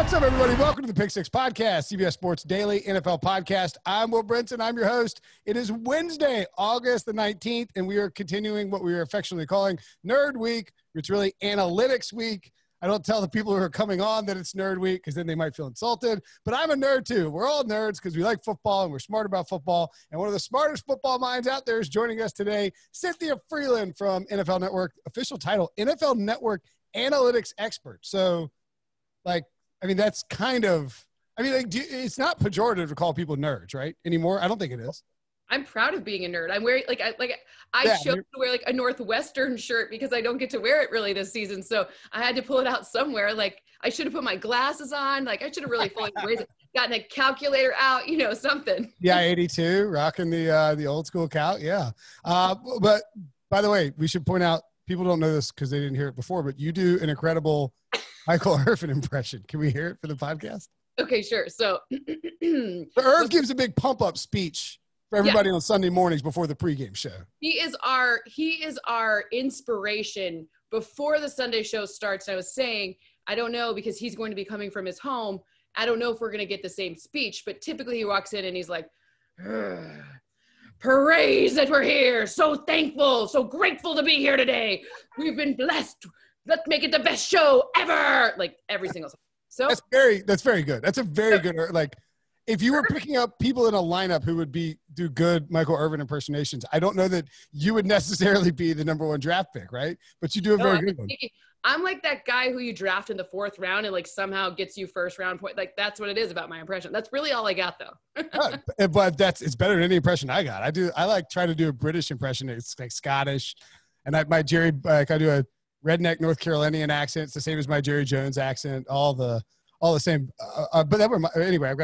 What's up, everybody? Welcome to the Pick Six Podcast, CBS Sports Daily NFL Podcast. I'm Will Brinson. I'm your host. It is Wednesday, August the 19th, and we are continuing what we are affectionately calling Nerd Week. It's really Analytics Week. I don't tell the people who are coming on that it's Nerd Week because then they might feel insulted, but I'm a nerd too. We're all nerds because we like football and we're smart about football, and one of the smartest football minds out there is joining us today, Cynthia Frelund from NFL Network, official title, NFL Network Analytics Expert. So, that's kind of, it's not pejorative to call people nerds, right? Anymore? I don't think it is. I'm proud of being a nerd. I'm wearing I chose to wear like a Northwestern shirt because I don't get to wear it really this season. So I had to pull it out somewhere. Like I should have put my glasses on. Like I should have really fully embraced it. Gotten a calculator out, something. Yeah, 82, rocking the old school calc. Yeah. But by the way, we should point out, people don't know this because they didn't hear it before, but you do an incredible Michael Irvin impression. Can we hear it for the podcast? Okay, sure. So Irv gives a big pump-up speech for everybody on Sunday mornings before the pregame show. He is our inspiration before the Sunday show starts. And I was saying, I don't know, because he's going to be coming from his home. I don't know if we're going to get the same speech, but typically he walks in and he's like, praise that we're here. So thankful, so grateful to be here today. We've been blessed. Let's make it the best show ever. Like every single time. So that's very good. That's a very good, if you were picking up people in a lineup who would do good Michael Irvin impersonations, I don't know that you would necessarily be the number one draft pick, right? But you do a very good one. I'm like that guy who you draft in the fourth round and like somehow gets you first round point. Like that's what it is about my impression. That's really all I got though. But it's better than any impression I got. I like try to do a British impression. It's like Scottish, and I do a redneck North Carolinian accent. It's the same as my Jerry Jones accent. All the same. Anyway, I've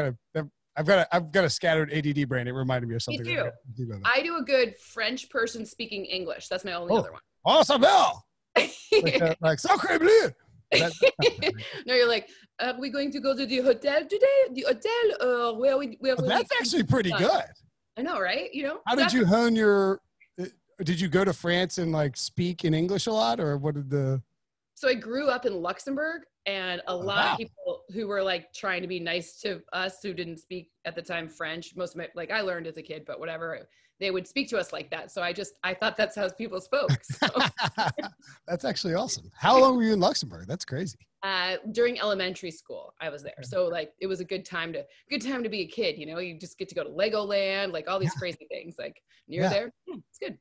got a scattered ADD brain. It reminded me of something. Me too. I do a good French person speaking English. That's my only other one. Oh, ça va. like sacré bleu. No, you're like, are we going to go to the hotel today? The hotel, that's actually pretty good. I know, right? How did you hone your? Did you go to France and like speak in English a lot, or what did the? So I grew up in Luxembourg, and a lot of people who were like trying to be nice to us who didn't speak at the time French. Most of my, I learned as a kid, but whatever, they would speak to us like that. So I thought that's how people spoke. So. That's actually awesome. How long were you in Luxembourg? That's crazy. During elementary school, I was there. So like it was a good time to be a kid. You just get to go to Legoland, like all these crazy things. Like near there, it's good.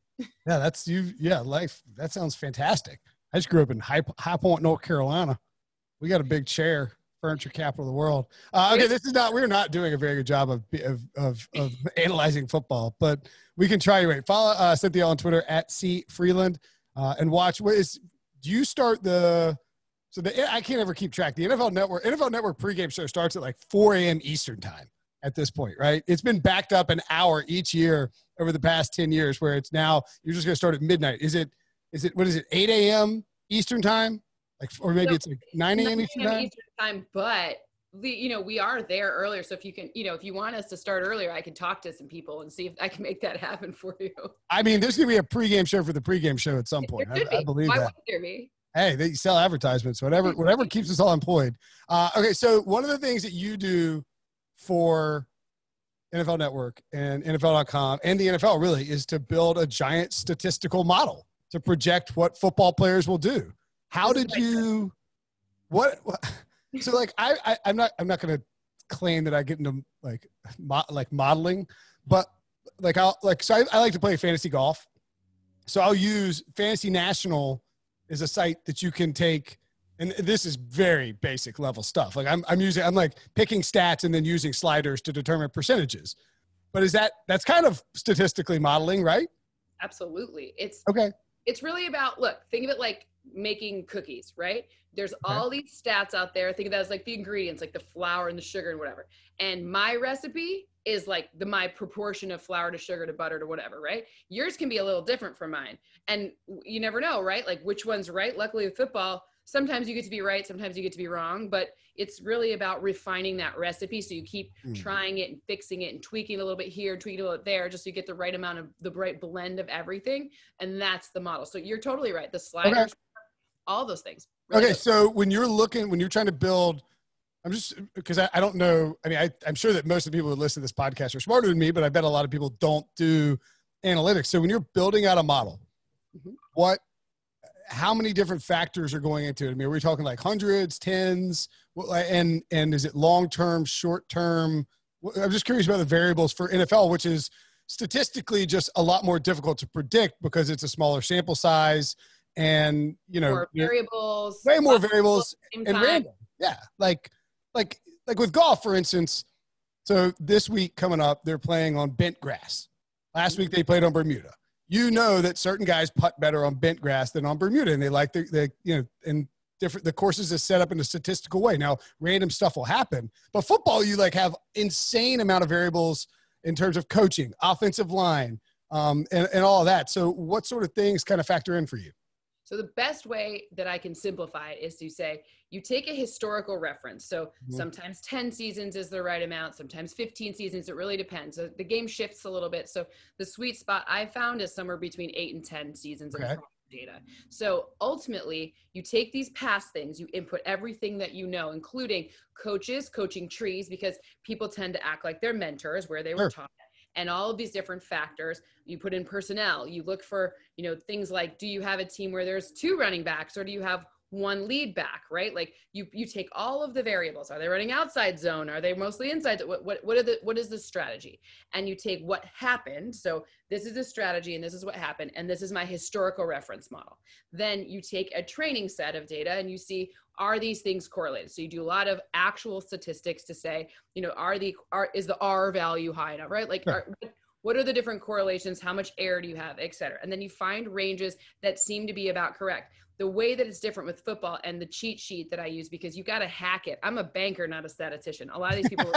Yeah, that's you. Yeah, life. That sounds fantastic. I just grew up in High Point, North Carolina. We got a big chair, furniture capital of the world. Okay, we're not doing a very good job of analyzing football, but we can try. Wait, follow Cynthia on Twitter at @CFreeland and watch. Do you start I can't ever keep track. The NFL Network pregame show starts at like 4 a.m. Eastern time at this point, right? It's been backed up an hour each year over the past 10 years, where it's now you're just going to start at midnight. Is it 8 a.m. Eastern time? Or maybe it's like 9 a.m. Eastern time, but we are there earlier. So if you can, if you want us to start earlier, I can talk to some people and see if I can make that happen for you. I mean, there's going to be a pregame show for the pregame show at some point. I believe Why that. wouldn't there be? Hey, they sell advertisements, whatever keeps us all employed. Okay, so one of the things that you do for NFL Network and NFL.com and the NFL really is to build a giant statistical model to project what football players will do. How did you what so like I'm not going to claim that I get into like modeling, but I like to play fantasy golf. So I'll use Fantasy National as a site that you can take, and this is very basic level stuff. Like I'm like picking stats and then using sliders to determine percentages. But that's kind of statistically modeling, right? Absolutely. It's really about, think of it like making cookies, right? There's all these stats out there. Think of that as like the ingredients, like the flour and the sugar and whatever. And my recipe is like my proportion of flour to sugar to butter to whatever, right? Yours can be a little different from mine. And you never know, right? Like which one's right? Luckily with football, sometimes you get to be right, sometimes you get to be wrong, but it's really about refining that recipe. So you keep trying it and fixing it and tweaking a little bit here, tweaking a little bit there, just so you get the right amount of the right blend of everything. And that's the model. So you're totally right. The sliders, all those things. Really okay. So when you're trying to build I'm just because I don't know. I mean, I'm sure that most of the people who listen to this podcast are smarter than me, but I bet a lot of people don't do analytics. So when you're building out a model, how many different factors are going into it? I mean, are we talking like hundreds, tens, and is it long-term, short-term? I'm just curious about the variables for NFL, which is statistically just a lot more difficult to predict because it's a smaller sample size and, more variables, way more variables and random. Yeah. Like with golf, for instance. So this week coming up, they're playing on bent grass. Last week they played on Bermuda. You know that certain guys putt better on bent grass than on Bermuda, and they like and the courses is set up in a statistical way. Now, random stuff will happen, but football, you have insane amount of variables in terms of coaching, offensive line, and all of that. So what sort of things kind of factor in for you? So the best way that I can simplify it is to say, you take a historical reference. So sometimes 10 seasons is the right amount, sometimes 15 seasons. It really depends. So the game shifts a little bit. So the sweet spot I found is somewhere between 8 and 10 seasons of data. So ultimately, you take these past things, you input everything that you know, including coaches, coaching trees, because people tend to act like they're mentors where they were taught. And all of these different factors, you put in personnel, you look for, things like, do you have a team where there's 2 running backs or do you have 1 lead back, right? Like you take all of the variables. Are they running outside zone? Are they mostly inside? What is the strategy? And you take what happened. So this is the strategy and this is what happened. And this is my historical reference model. Then you take a training set of data and you see, are these things correlated? So you do a lot of actual statistics to say, is the R value high enough, right? Like, what are the different correlations? How much error do you have, et cetera? And then you find ranges that seem to be about correct. The way that it's different with football and the cheat sheet that I use, because you got to hack it. I'm a banker, not a statistician. A lot of these people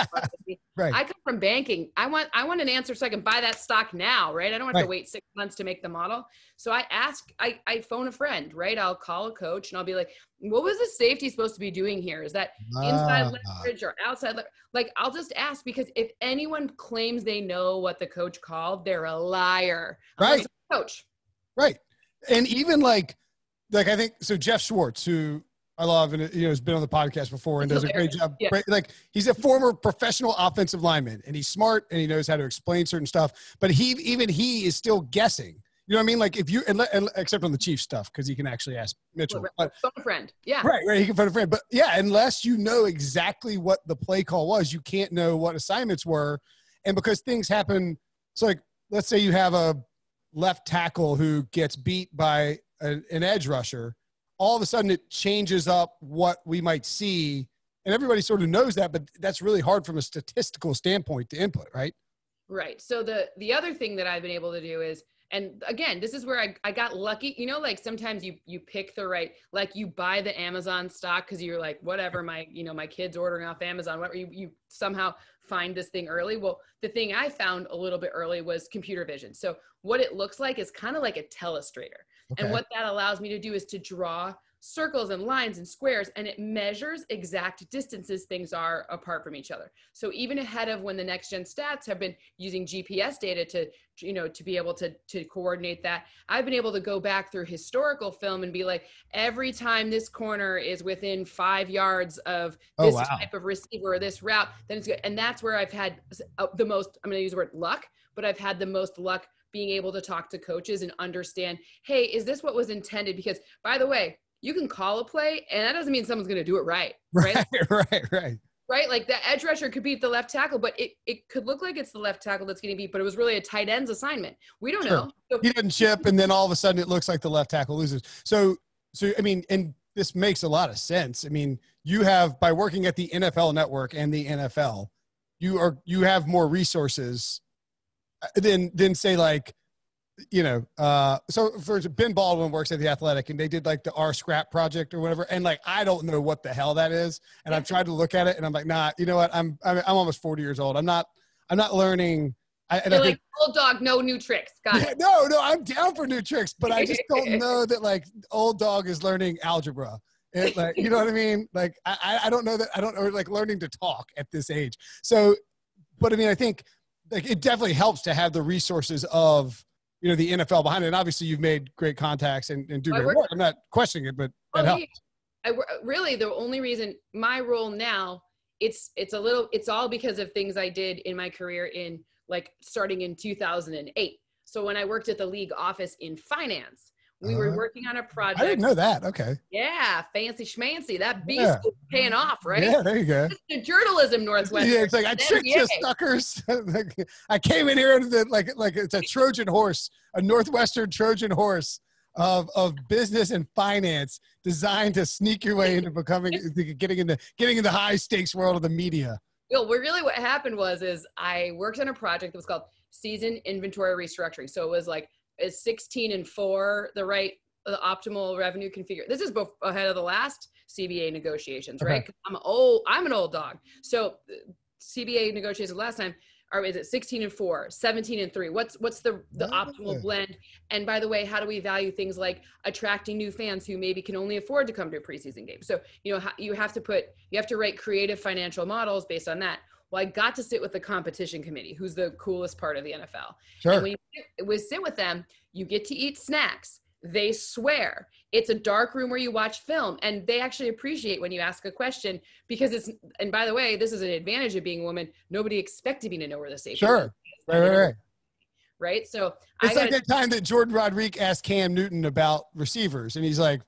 I come from banking. I want an answer so I can buy that stock now, right? I don't have to wait 6 months to make the model. So I phone a friend, right? I'll call a coach and I'll be like, what was the safety supposed to be doing here? Is that inside leverage or outside leverage? Like, I'll just ask, because if anyone claims they know what the coach called, they're a liar. Right. Coach. Right. And even like I think, so Jeff Schwartz, who I love and has been on the podcast before and does a great job. Yeah. Right? Like, he's a former professional offensive lineman and he's smart and he knows how to explain certain stuff, but he is still guessing. You know what I mean? Like, if you, except on the Chiefs stuff, because he can actually ask Mitchell. Phone a friend. Yeah. Right. He can phone a friend. But yeah, unless you know exactly what the play call was, you can't know what assignments were. And because things happen, so like, let's say you have a left tackle who gets beat by an edge rusher, all of a sudden it changes up what we might see. And everybody sort of knows that, but that's really hard from a statistical standpoint to input, right? Right. So the other thing that I've been able to do is, and again, this is where I got lucky. Like sometimes you pick the right, like you buy the Amazon stock because you're like, whatever, my kid's ordering off Amazon, whatever, you somehow find this thing early. Well, the thing I found a little bit early was computer vision. So what it looks like is kind of like a telestrator. Okay. And what that allows me to do is to draw circles and lines and squares, and it measures exact distances things are apart from each other. So even ahead of when the next gen stats have been using GPS data to be able to coordinate that, I've been able to go back through historical film and be like, every time this corner is within 5 yards of this type of receiver or this route, then it's good. And that's where I've had the most, I'm going to use the word luck, but I've had the most luck being able to talk to coaches and understand, hey, is this what was intended? Because, by the way, you can call a play and that doesn't mean someone's going to do it right. Right? Like the edge rusher could beat the left tackle, but it could look like it's the left tackle that's getting beat, but it was really a tight end's assignment. We don't know. So, he didn't chip, and then all of a sudden it looks like the left tackle loses. So I mean, and this makes a lot of sense. I mean, you have, by working at the NFL Network and the NFL, you have more resources than say like, so for Ben Baldwin works at The Athletic and they did like the R Scrap project or whatever. And like, I don't know what the hell that is. And I've tried to look at it and I'm like, nah, you know what? I'm almost 40 years old. I'm not learning. You're like, old dog, no new tricks. Got it. No, I'm down for new tricks, but I just don't know that like old dog is learning algebra. And like, you know what I mean? Like, I don't know that. I don't know, like learning to talk at this age. So, but I mean, I think like it definitely helps to have the resources of, the NFL behind it. And obviously you've made great contacts and do great work. I'm not questioning it, but that helps. Really, the only reason my role now it's all because of things I did in my career in like starting in 2008. So when I worked at the league office in finance, we were working on a project. I didn't know that. Okay. Yeah, fancy schmancy. That B Yeah. school paying off, right? Yeah, there you go. The journalism Northwestern. Yeah, it's like I tricked you, suckers. I came in here like it's a Trojan horse, a Northwestern Trojan horse of business and finance designed to sneak your way into getting in the high stakes world of the media. Well, really what happened is I worked on a project that was called season inventory restructuring. So it was like, is 16 and 4 the optimal revenue configure? This is ahead of the last CBA negotiations, right? Okay. I'm an old dog. So CBA negotiations last time, or is it 16 and 4, 17 and 3? What's the optimal blend? And by the way, how do we value things like attracting new fans who maybe can only afford to come to a preseason game? So, you have to write creative financial models based on that. Well, I got to sit with the competition committee, who's the coolest part of the NFL. Sure. And when you sit with them, you get to eat snacks. They swear. It's a dark room where you watch film, and they actually appreciate when you ask a question because and by the way, this is an advantage of being a woman. Nobody expected me to know where the safety is. Right. Right. So it's like that time that Jordan Rodriguez asked Cam Newton about receivers, and he's like,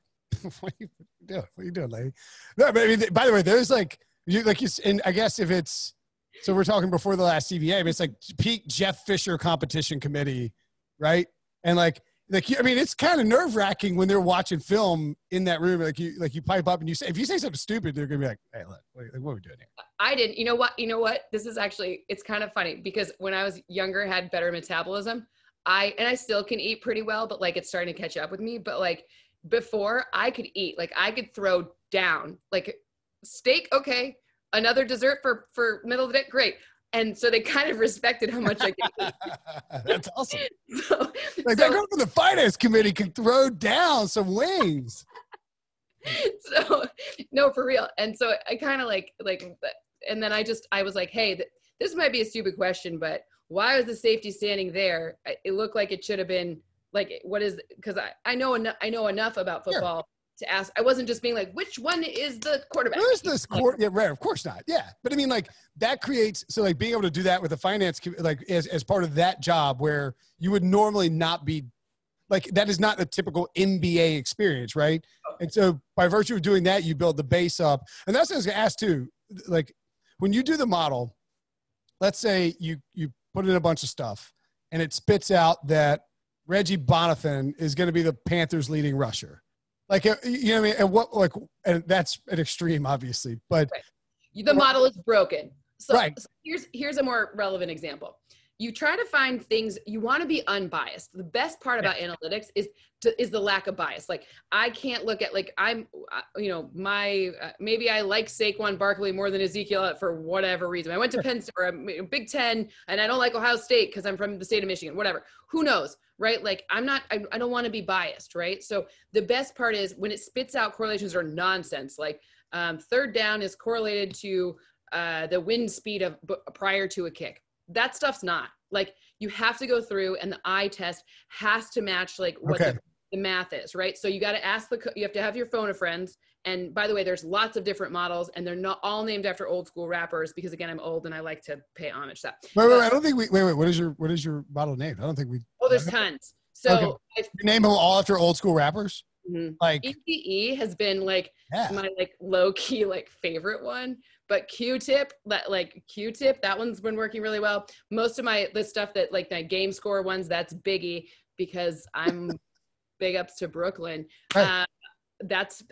what are you doing, lady? No, but I mean, by the way, there's and I guess if it's, so we're talking before the last CBA, but it's like peak Jeff Fisher competition committee, right? And I mean, it's kind of nerve wracking when they're watching film in that room. Like you pipe up and if you say something stupid, they're gonna be like, "Hey, look, what are we doing here?" I didn't. You know what? This is actually, it's kind of funny because when I was younger, had better metabolism. I still can eat pretty well, but like it's starting to catch up with me. But like before, I could eat, like I could throw down like steak. Okay, another dessert for middle of the day, great. And so they kind of respected how much I could eat. That's awesome. That girl from the finance committee can throw down some wings. So, no, for real. And so I kind of and then I was like, hey, this might be a stupid question, but why was the safety standing there? It looked like it should have been like, because I know enough about football. Sure. To ask, I wasn't just being like, which one is the quarterback? Who's this yeah, right, of course not. Yeah, but I mean, like that creates being able to do that with a finance as part of that job where you would normally not be like that is not a typical MBA experience, right? And so by virtue of doing that, you build the base up, and that's what I was going to ask too. Like when you do the model, let's say you put in a bunch of stuff, and it spits out that Reggie Bonathan is going to be the Panthers' leading rusher. Like, you know what I mean? And that's an extreme, obviously, but right. The model is broken. So, right. So here's a more relevant example. You try to find things, you want to be unbiased. The best part about analytics is the lack of bias. Like I can't look at maybe I like Saquon Barkley more than Ezekiel for whatever reason. I went to Penn State or Big Ten and I don't like Ohio State because I'm from the state of Michigan, whatever. Who knows? Right? Like I don't want to be biased, right? So the best part is when it spits out correlations are nonsense. Like third down is correlated to the wind speed of prior to a kick. That stuff's not. Like you have to go through and the eye test has to match like what the math is, right? So you got to ask you have to have your phone of friends. And by the way, there's lots of different models and they're not all named after old school rappers because again, I'm old and I like to pay homage to that. Wait, I don't think wait, what is your model named? I don't think we. Oh, there's tons. So you name them all after old school rappers? Mm-hmm. Like ECE has been like my like low key like favorite one, but Q-Tip, that one's been working really well. Most of the stuff that like the game score ones, that's Biggie because I'm big ups to Brooklyn. Right.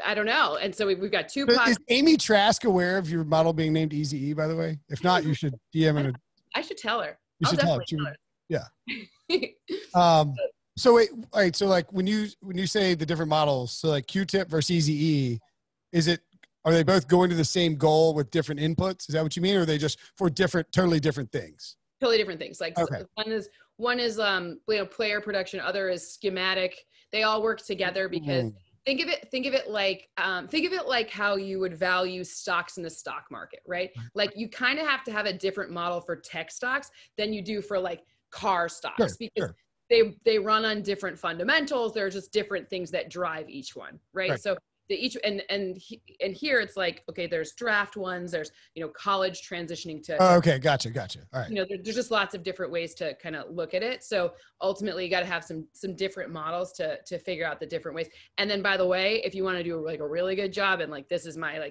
I don't know. And so we've got two. Is Amy Trask aware of your model being named Eazy-E, by the way? If not, you should DM her. I should tell her. You should tell her. Yeah. So wait, all right. So like when you say the different models, so like Q-Tip versus Eazy-E, are they both going to the same goal with different inputs? Is that what you mean? Or are they just for totally different things? Totally different things. Like one is player production, other is schematic. They all work together because think of it like how you would value stocks in the stock market, right? Like you kind of have to have a different model for tech stocks than you do for like car stocks because they run on different fundamentals. There are just different things that drive each one, right? So and here it's like, okay, there's draft ones, there's, college transitioning to, okay. Gotcha. All right. There's just lots of different ways to kind of look at it. So ultimately you got to have some different models to figure out the different ways. And then, by the way, if you want to do like a really good job, and like, this is my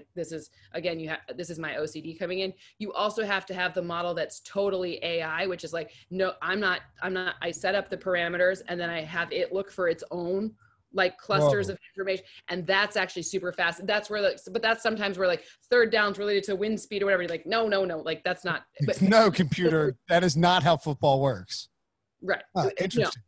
OCD coming in, you also have to have the model that's totally AI, which is like, no, I'm not, I set up the parameters and then I have it look for its own like clusters of information, and that's actually super fast. That's where but that's sometimes where like third downs related to wind speed or whatever. You're like, no, like that's not. But no, computer, that is not how football works. Right. Interesting.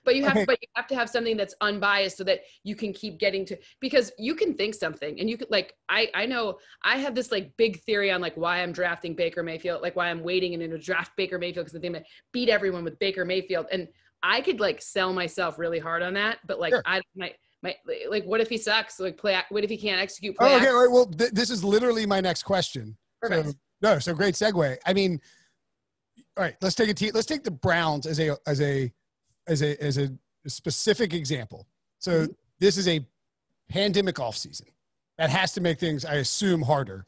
But you have to have something that's unbiased so that you can keep getting to, because you can think something and you could like, I know I have this like big theory on like why I'm drafting Baker Mayfield, like why I'm waiting and to draft Baker Mayfield, because the thing to beat everyone with Baker Mayfield. And I could like sell myself really hard on that, but like, sure. Like, what if he sucks? Like what if he can't execute? Okay. All right. Well, this is literally my next question. Perfect. So great segue. I mean, all right, let's take the Browns as a specific example. So this is a pandemic offseason that has to make things, I assume, harder.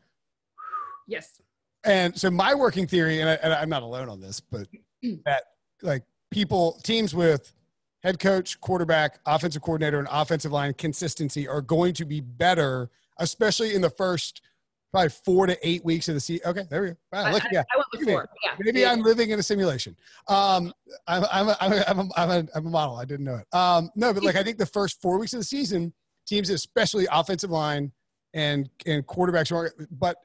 Yes. And so my working theory, and I'm not alone on this, but that like teams with head coach, quarterback, offensive coordinator, and offensive line consistency are going to be better, especially in the first probably 4 to 8 weeks of the season. Okay, there we go. Wow, look, I went with 4. Yeah. Maybe I'm living in a simulation. I'm a model. I didn't know it. No, but like I think the first 4 weeks of the season, teams, especially offensive line and quarterbacks, but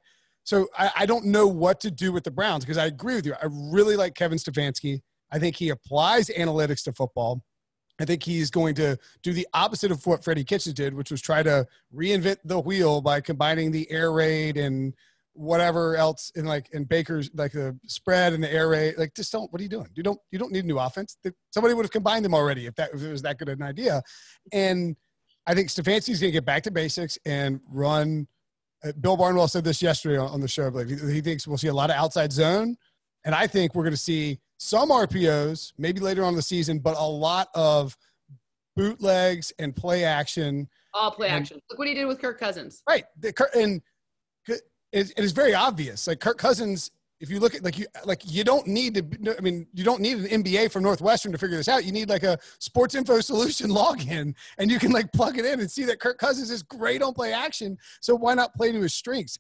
so I don't know what to do with the Browns, because I agree with you. I really like Kevin Stefanski. I think he applies analytics to football. I think he's going to do the opposite of what Freddie Kitchens did, which was try to reinvent the wheel by combining the air raid and whatever else in Baker's, like the spread and the air raid. Like, just don't. What are you doing? You don't need a new offense. Somebody would have combined them already if it was that good of an idea. And I think Stefanski's going to get back to basics and run. Bill Barnwell said this yesterday on the show. I believe he thinks we'll see a lot of outside zone, and I think we're going to see some RPOs, maybe later on in the season, but a lot of bootlegs and play action. All play action. Look what he did with Kirk Cousins. Right. And it is very obvious. Like Kirk Cousins, if you look at you don't need an MBA from Northwestern to figure this out. You need like a Sports Info Solution login, and you can like plug it in and see that Kirk Cousins is great on play action. So why not play to his strengths?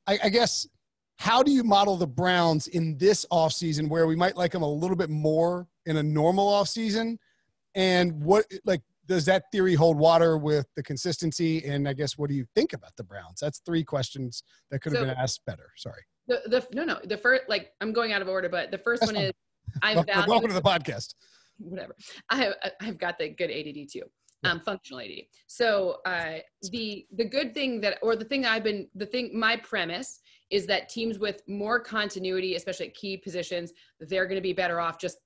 I guess, how do you model the Browns in this offseason where we might like them a little bit more in a normal offseason? And what, like, does that theory hold water with the consistency? And I guess, what do you think about the Browns? That's 3 questions that could have been asked better. Sorry. The first, like, I'm going out of order, but the first one is welcome to the podcast. Whatever. I've got the good ADD too. Functional ADD. So the good thing my premise is that teams with more continuity, especially at key positions, they're going to be better off. Just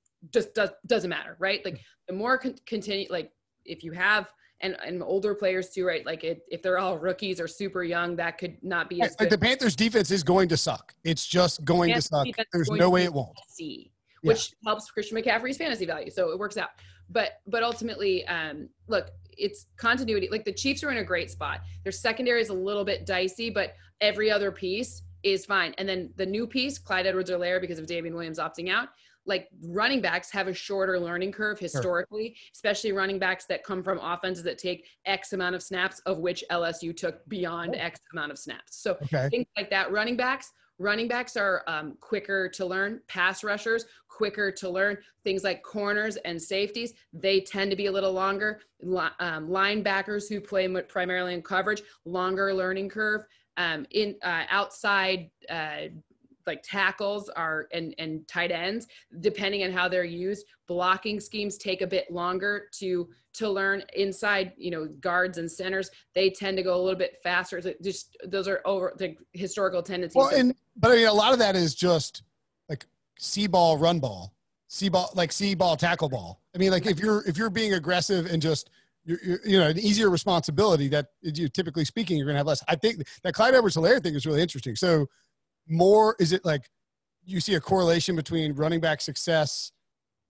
doesn't matter, right? Like the more continue, like if you have and older players too, right? Like if they're all rookies or super young, that could not be as good. Like the Panthers defense is going to suck. It's just going to suck. There's no way it won't. Which helps Christian McCaffrey's fantasy value. So it works out. But ultimately, look, it's continuity. Like the Chiefs are in a great spot. Their secondary is a little bit dicey, but every other piece is fine. And then the new piece, Clyde Edwards-Helaire, because of Damian Williams opting out, like running backs have a shorter learning curve historically, especially running backs that come from offenses that take X amount of snaps, of which LSU took beyond X amount of snaps. So things like that, running backs are quicker to learn. Pass rushers, quicker to learn. Things like corners and safeties, they tend to be a little longer. Linebackers who play primarily in coverage, longer learning curve. Outside like tackles and tight ends, depending on how they're used, blocking schemes take a bit longer to learn. Inside, guards and centers, they tend to go a little bit faster. Just those are over the historical tendencies. Well, but I mean, a lot of that is just like C-ball, run ball, C-ball, like C-ball, tackle ball. I mean, like if you're being aggressive and just an easier responsibility, that typically speaking, you're going to have less. I think that Clyde Edwards-Helaire thing is really interesting. So is it like you see a correlation between running back success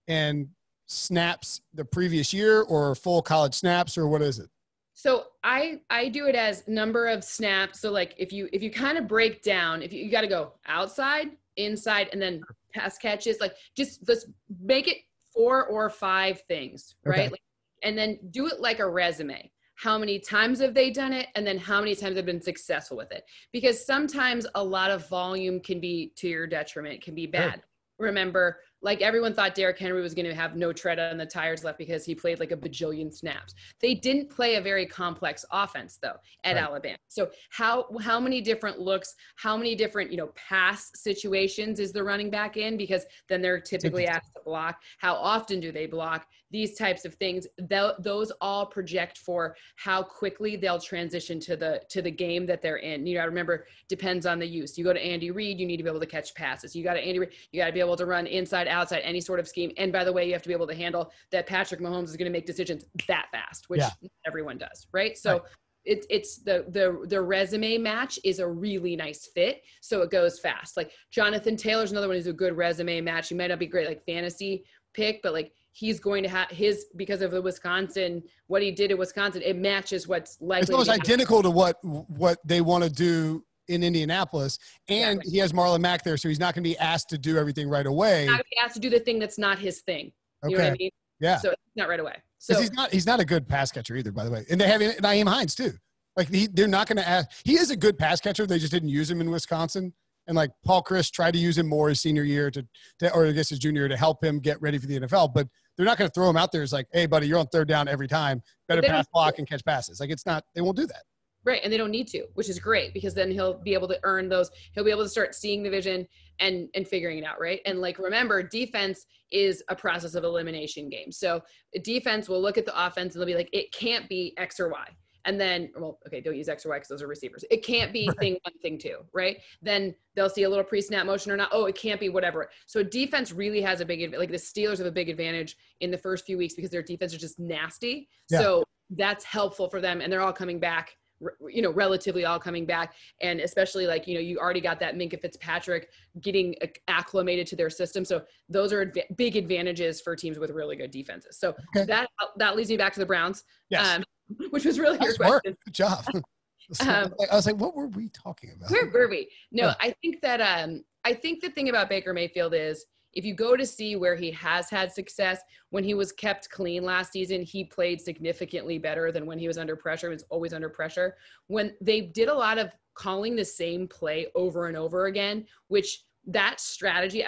and snaps the previous year, or full college snaps, or what is it? So I do it as number of snaps. So like if you kind of break down, if you got to go outside, inside, and then pass catches, like just let's make it 4 or 5 things, right? Okay. Like, and then do it like a resume. How many times have they done it? And then how many times have been successful with it? Because sometimes a lot of volume can be to your detriment, can be bad. Sure. Remember, like everyone thought Derrick Henry was going to have no tread on the tires left because he played like a bajillion snaps. They didn't play a very complex offense though at Alabama. So how many different looks, how many different, pass situations is the running back in? Because then they're typically asked to block. How often do they block? These types of things, those all project for how quickly they'll transition to the game that they're in. Remember, depends on the use. You go to Andy Reid, you need to be able to catch passes. You got to Andy Reid, you got to be able to run inside, outside, any sort of scheme. And by the way, you have to be able to handle that Patrick Mahomes is going to make decisions that fast, which everyone does, right? So it's the resume match is a really nice fit. So it goes fast. Like Jonathan Taylor's another one who's a good resume match. He might not be great like fantasy pick, but like he's going to have because of the Wisconsin, what he did at Wisconsin, it matches what's likely. It's almost identical to what they want to do in Indianapolis, and he has Marlon Mack there, so he's not going to be asked to do everything right away. He's not going to be asked to do the thing that's not his thing. You know what I mean? Yeah. So it's not right away. So he's not a good pass catcher either, by the way. And they have Nyheim Hines too. Like they're not going to ask. He is a good pass catcher. They just didn't use him in Wisconsin. And like Paul Chris tried to use him more his senior year or I guess his junior year to help him get ready for the NFL. But they're not going to throw him out there as like, hey, buddy, you're on third down every time. Better pass block and catch passes. Like they won't do that. Right. And they don't need to, which is great because then he'll be able to earn those. He'll be able to start seeing the vision and figuring it out. Right. And like, remember, defense is a process of elimination game. So defense will look at the offense and they'll be like, it can't be X or Y. And then, well, okay, don't use X or Y because those are receivers. It can't be thing 1, thing 2, right? Then they'll see a little pre-snap motion or not. Oh, it can't be whatever. So defense really has a big, like the Steelers have a big advantage in the first few weeks because their defense is just nasty. Yeah. So that's helpful for them. And they're all coming back, relatively all coming back. And especially like, you already got that Minkah Fitzpatrick getting acclimated to their system. So those are big advantages for teams with really good defenses. So that leads me back to the Browns. Yes. Which was really your question. Good job. I was like, what were we talking about? Where were we? No, I think that I think the thing about Baker Mayfield is if you go to see where he has had success, when he was kept clean last season, he played significantly better than when he was under pressure. He was always under pressure. When they did a lot of calling the same play over and over again, which that strategy,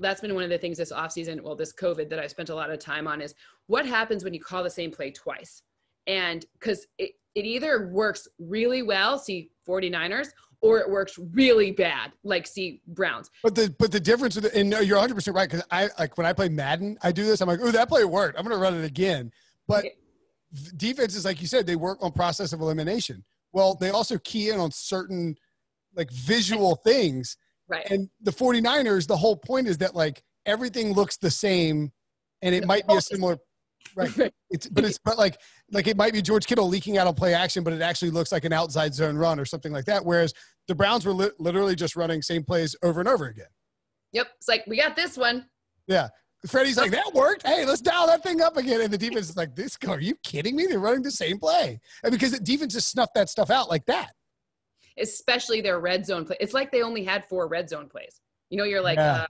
that's been one of the things this offseason, well, this COVID that I spent a lot of time on is what happens when you call the same play twice. And because it either works really well, see 49ers, or it works really bad, like see Browns. But the difference with and no, you're 100% right. Because I like when I play Madden, I do this. I'm like, oh, that play worked. I'm going to run it again. But defenses, like you said, they work on process of elimination. Well, they also key in on certain like visual things. Right. And the 49ers, the whole point is that like everything looks the same, and it might be a similar. Right. But like it might be George Kittle leaking out on play action, but it actually looks like an outside zone run or something like that. Whereas the Browns were literally just running same plays over and over again. Yep. It's like, we got this one. Yeah. Freddie's like, that worked. Hey, let's dial that thing up again. And the defense is like, are you kidding me? They're running the same play. And because the defense just snuffed that stuff out like that. Especially their red zone play. It's like they only had 4 red zone plays. You're like,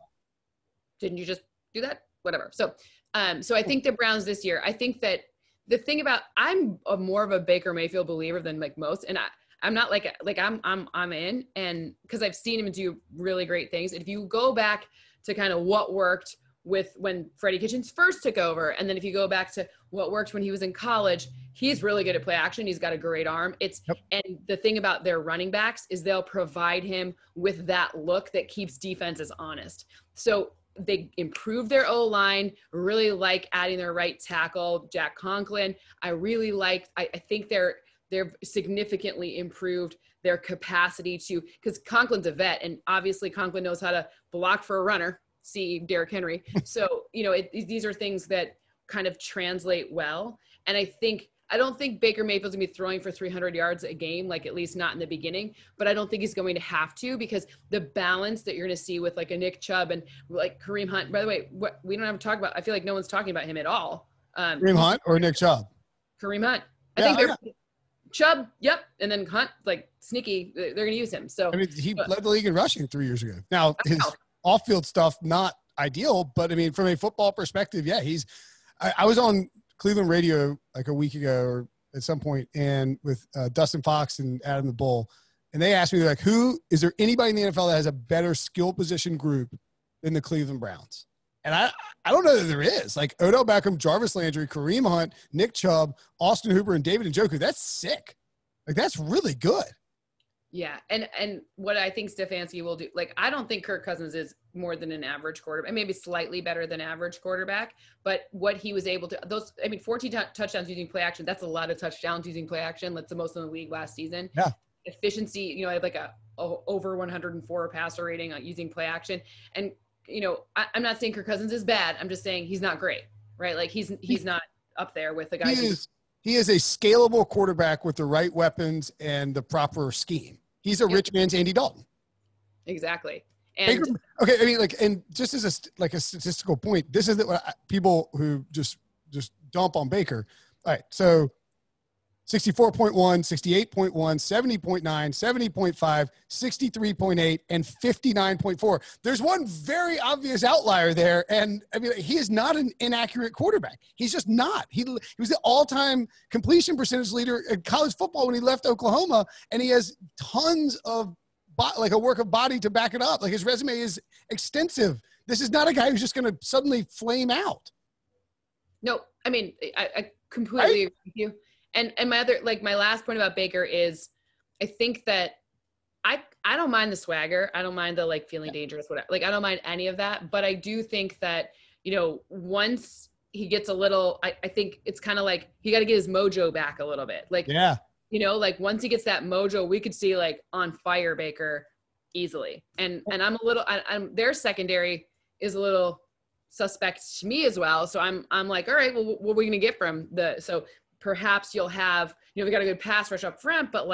didn't you just do that? Whatever. So I think the Browns this year, I think that the thing about, I'm more of a Baker Mayfield believer than like most. And I'm not like I'm in, and cause I've seen him do really great things. If you go back to kind of what worked with when Freddie Kitchens first took over. And then if you go back to what worked when he was in college, he's really good at play action. He's got a great arm. And the thing about their running backs is they'll provide him with that look that keeps defenses honest. So they improved their O-line, really like adding their right tackle, Jack Conklin. I think they've significantly improved their capacity to, because Conklin's a vet, and obviously Conklin knows how to block for a runner, see Derrick Henry. So, these are things that kind of translate well. And I don't think Baker Mayfield's gonna be throwing for 300 yards a game, like at least not in the beginning, but I don't think he's going to have to, because the balance that you're gonna see with like a Nick Chubb and like Kareem Hunt, by the way, we don't have to talk about, I feel like no one's talking about him at all. Kareem Hunt or Nick Chubb? Kareem Hunt. Chubb, yep. And then Hunt, like sneaky, they're going to use him. So I mean, he led the league in rushing 3 years ago. Now his off-field stuff, not ideal, but I mean, from a football perspective, yeah, I was on Cleveland radio like a week ago or at some point, and with Dustin Fox and Adam the Bull, and they asked me, they're like, is there anybody in the NFL that has a better skill position group than the Cleveland Browns? And I don't know that there is. Like Odell Beckham, Jarvis Landry, Kareem Hunt, Nick Chubb, Austin Hooper, and David Njoku. That's sick. Like, that's really good. Yeah. And what I think Stefanski will do, like, I don't think Kirk Cousins is more than an average quarterback, maybe slightly better than average quarterback, but what he was able to, 14 touchdowns using play action, that's a lot of touchdowns using play action. That's the most in the league last season. Yeah. Efficiency, I had like a over 104 passer rating on using play action. And, I'm not saying Kirk Cousins is bad. I'm just saying he's not great, right? Like he's not up there with the guys. He is a scalable quarterback with the right weapons and the proper scheme. He's a rich man's Andy Dalton. Exactly. And okay, I mean, like, and just as a statistical point, this is what people who just dump on Baker. All right, so 64.1, 68.1, 70.9, 70.5, 63.8, and 59.4. There's one very obvious outlier there, and I mean, he is not an inaccurate quarterback. He's just not. He was the all-time completion percentage leader in college football when he left Oklahoma, and he has tons of a work of body to back it up. Like, his resume is extensive. This is not a guy who's just going to suddenly flame out. No, I mean, I completely agree with you. And my last point about Baker is, I think that I don't mind the swagger. I don't mind the feeling dangerous, whatever. Like, I don't mind any of that. But I do think that, once he gets a little, I think it's kind of like he got to get his mojo back a little bit. Like, yeah. Once he gets that mojo, we could see on fire Baker easily. And I'm a little, their secondary is a little suspect to me as well. So I'm like, all right, well, what are we going to get from so perhaps you'll have, we got a good pass rush up front, but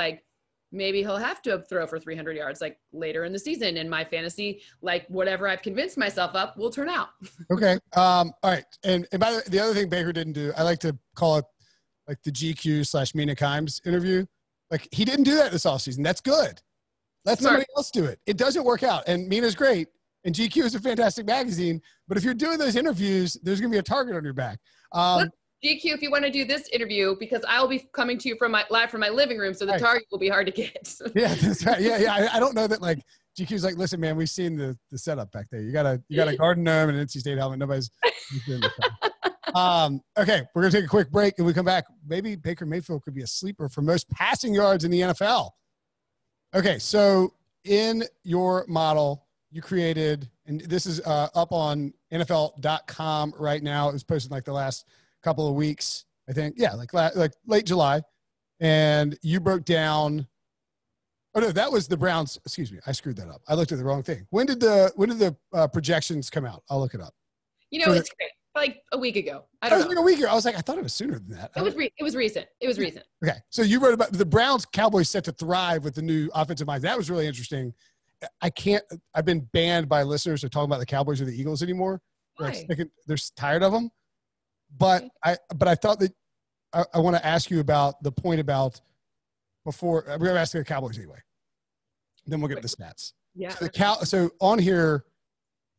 maybe he'll have to throw for 300 yards later in the season. In my fantasy, whatever I've convinced myself up will turn out. Okay. All right. And by the other thing Baker didn't do, I like to call it the GQ/Mina Kimes interview. He didn't do that this offseason. That's good. Let somebody else do it. It doesn't work out. And Mina's great. And GQ is a fantastic magazine. But if you're doing those interviews, there's going to be a target on your back. GQ, if you want to do this interview, because I'll be coming to you live from my living room, so the target will be hard to get. Yeah, that's right. Yeah. I don't know that GQ's listen, man, we've seen the setup back there. You got a garden gnome and an NC State helmet. Nobody's doing this. Okay, we're gonna take a quick break, and we come back. Maybe Baker Mayfield could be a sleeper for most passing yards in the NFL. Okay, so in your model, you created, and this is up on NFL.com right now. It was posted the last couple of weeks, I think. Yeah, like late July, and you broke down. Oh no, that was the Browns. Excuse me, I screwed that up. I looked at the wrong thing. When did the projections come out? I'll look it up. It's great. A week ago. I don't know. A week ago. I was I thought it was sooner than that. It was recent. Okay. So you wrote about the Browns Cowboys set to thrive with the new offensive mind. That was really interesting. I've been banned by listeners to talk about the Cowboys or the Eagles anymore. Why? They're tired of them. But I thought that I want to ask you about the point about before we're going to ask the Cowboys anyway. Then we'll get the stats. Yeah. So on here,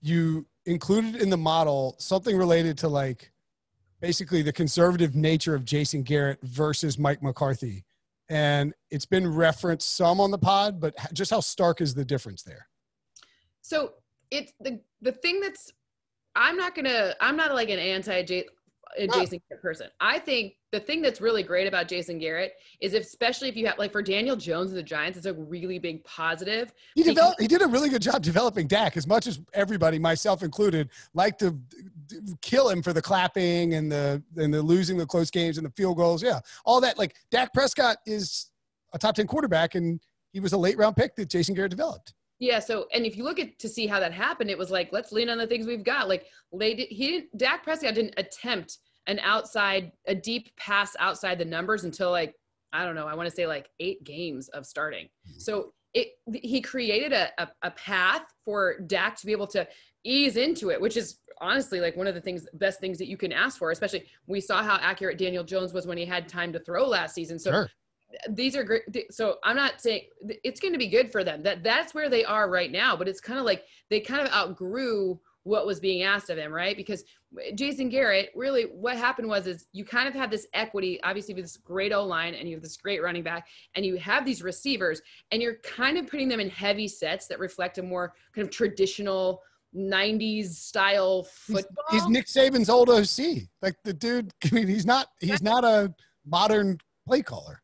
you included in the model something related to basically the conservative nature of Jason Garrett versus Mike McCarthy. And it's been referenced some on the pod, but just how stark is the difference there? So it's the thing that's, I'm not an anti-Jason Garrett person. I think the thing that's really great about Jason Garrett is especially if you have for Daniel Jones and the Giants, it's a really big positive. He did a really good job developing Dak, as much as everybody, myself included, like to kill him for the clapping and the losing the close games and the field goals. Yeah. All that. Dak Prescott is a top 10 quarterback, and he was a late round pick that Jason Garrett developed. Yeah. So, and if you look to see how that happened, it was let's lean on the things we've got. Dak Prescott didn't attempt a deep pass outside the numbers until I don't know, I want to say 8 games of starting. So he created a path for Dak to be able to ease into it, which is honestly one of the best things that you can ask for, especially we saw how accurate Daniel Jones was when he had time to throw last season. So sure. these are great. So I'm not saying it's going to be good for them. That's where they are right now, but it's kind of like they kind of outgrew what was being asked of him, right? Because Jason Garrett, really what happened is you kind of have this equity, obviously with this great O-line and you have this great running back and you have these receivers and you're kind of putting them in heavy sets that reflect a more kind of traditional 90s style football. He's Nick Saban's old OC. Like the dude, I mean, he's not a modern play caller.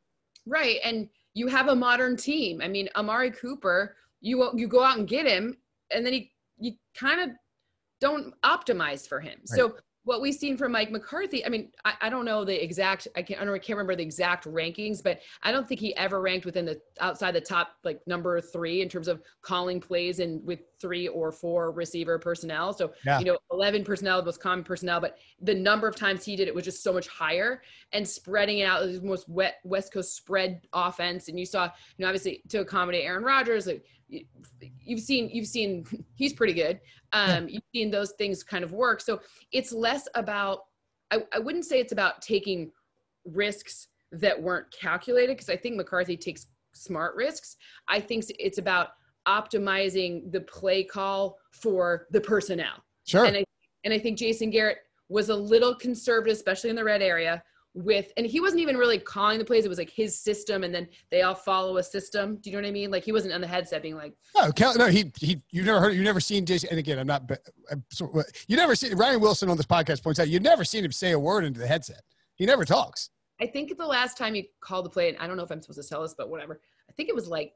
Right. And you have a modern team. I mean, Amari Cooper, you go out and get him and then you kind of don't optimize for him. Right. So what we've seen from Mike McCarthy, I mean, I don't know the exact, I can't remember the exact rankings, but I don't think he ever ranked outside the top, like number 3 in terms of calling plays and with 3 or 4 receiver personnel. So, 11 personnel, the most common personnel, but the number of times he did it was just so much higher and spreading it out, the most West Coast spread offense. And you saw, obviously to accommodate Aaron Rodgers, like, you've seen he's pretty good. You've seen those things kind of work. So it's less about, I wouldn't say it's about taking risks that weren't calculated, because I think McCarthy takes smart risks. I think it's about optimizing the play call for the personnel. Sure. And I think Jason Garrett was a little conservative, especially in the red area, and he wasn't even really calling the plays. It was like his system, and then they all follow a system. Do you know what I mean? Like he wasn't on the headset being like, no, you've never seen Jason. And again, you never see Ryan Wilson on this podcast points out, you've never seen him say a word into the headset. He never talks. I think the last time he called the play, and I don't know if I'm supposed to tell this, but whatever. I think it was like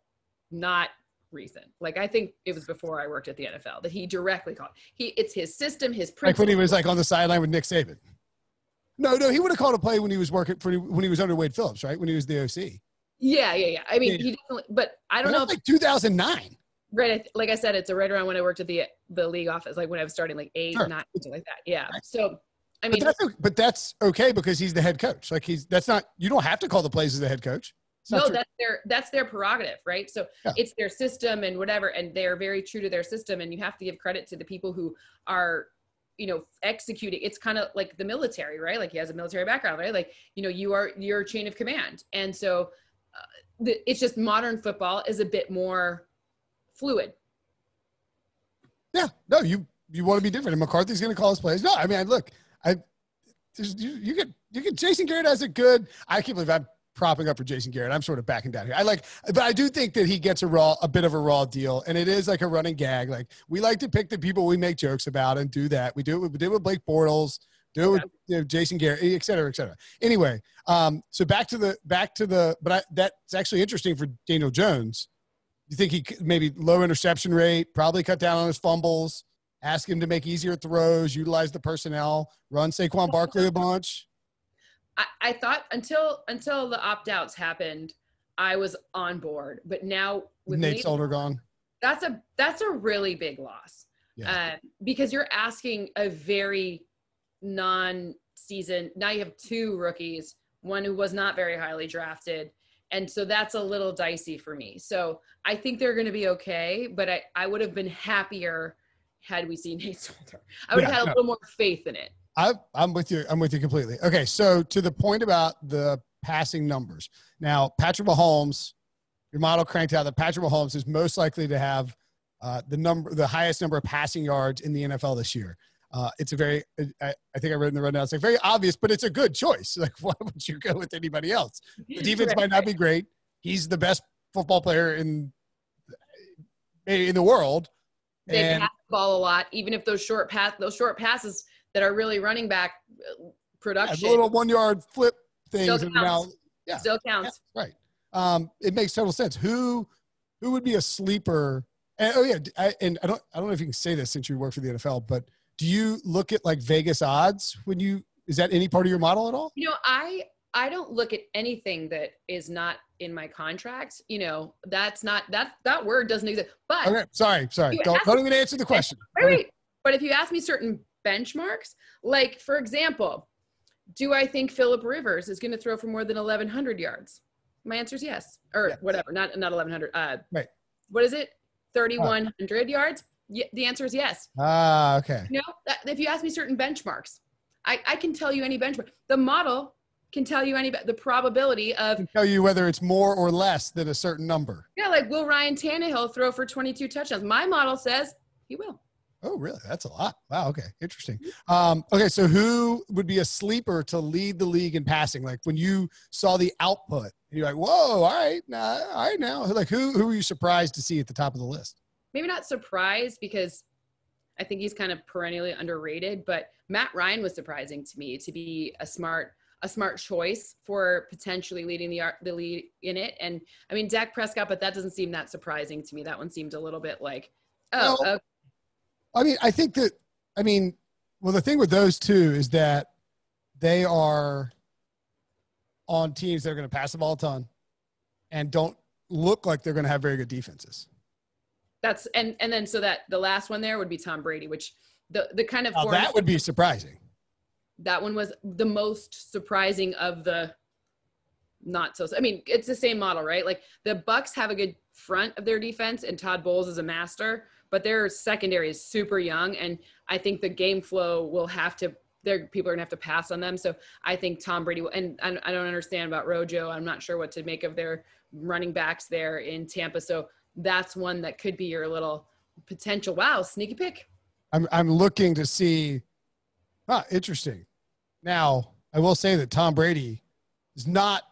not recent. Like I think it was before I worked at the NFL that he directly called. It's his system, his principle. Like when he was like on the sideline with Nick Saban. No, he would have called a play when he was when he was under Wade Phillips, right? When he was the OC. Yeah. I mean, he definitely, but I don't know. Like 2009. Right. Like I said, it's right around when I worked at the league office, like when I was starting, like 8, 9, something like that. Yeah. Right. So, I mean, but that's okay because he's the head coach. Like you don't have to call the plays as the head coach. No, that's their prerogative, right? So It's their system and whatever, and they're very true to their system, and you have to give credit to the people who are, executing. It's kind of like the military, right? Like he has a military background, right? Like, you're chain of command. And so it's just modern football is a bit more fluid. Yeah. No, you want to be different. And McCarthy's going to call his plays. No, I mean, look, you get Jason Garrett as a good, I can't believe I'm propping up for Jason Garrett. I'm sort of backing down here. But I do think that he gets a bit of a raw deal, and it is like a running gag. Like we like to pick the people we make jokes about and do that. We do it with Blake Bortles, do it with Jason Garrett, et cetera, et cetera. Anyway, so back to the. But that's actually interesting for Daniel Jones. You think he maybe low interception rate, probably cut down on his fumbles, ask him to make easier throws, utilize the personnel, run Saquon Barkley a bunch. I thought until the opt-outs happened, I was on board. But now with Nate Solder gone, that's a really big loss. Yeah. Because you're asking a very non-season. Now you have 2 rookies, one who was not very highly drafted, and so that's a little dicey for me. So I think they're going to be okay, but I would have been happier had we seen Nate Solder. I would have had a little more faith in it. I'm with you. I'm with you completely. Okay, so to the point about the passing numbers. Now, Patrick Mahomes, your model cranked out that Patrick Mahomes is most likely to have the highest number of passing yards in the NFL this year. It's a very, I think I read in the rundown, it's like very obvious, but it's a good choice. Like, why would you go with anybody else? The defense might not be great. He's the best football player in the world. They pass the ball a lot, even if those short passes that are really running back production. The little 1-yard flip things. Still counts. Right. It makes total sense. Who would be a sleeper? And, I don't know if you can say this since you work for the NFL, but do you look at like Vegas odds is that any part of your model at all? I don't look at anything that is not in my contract. That word doesn't exist. But okay, sorry. Don't even answer the question. Right. But if you ask me certain benchmarks, like for example, do I think Phillip Rivers is going to throw for more than 1,100 yards? My answer is yes, or whatever, not 1,100. Right. What is it? 3,100 yards? Yeah, the answer is yes. Okay. If you ask me certain benchmarks, I can tell you any benchmark. The model can tell you the probability of. Can tell you whether it's more or less than a certain number. Yeah, like will Ryan Tannehill throw for 22 touchdowns? My model says he will. Oh, really? That's a lot. Wow. Okay. Interesting. Okay. So who would be a sleeper to lead the league in passing? Like when you saw the output, you're like, whoa, all right. Now. Like who were you surprised to see at the top of the list? Maybe not surprised because I think he's kind of perennially underrated, but Matt Ryan was surprising to me to be a smart choice for potentially leading the lead in it. And I mean, Dak Prescott, but that doesn't seem that surprising to me. That one seemed a little bit like, okay. I mean, I think that, well, the thing with those two is that they are on teams that are going to pass the ball a ton and don't look like they're going to have very good defenses. That's, and then so that the last one there would be Tom Brady, which the kind of. That would be surprising. That one was the most surprising of the not so. I mean, it's the same model, right? Like the Bucks have a good front of their defense and Todd Bowles is a master, but their secondary is super young. And I think the game flow will have to, people are gonna have to pass on them. So I think Tom Brady will, and I don't understand about Rojo. I'm not sure what to make of their running backs there in Tampa. So that's one that could be your little potential. Wow. Sneaky pick. I'm looking to see. Interesting. Now I will say that Tom Brady is not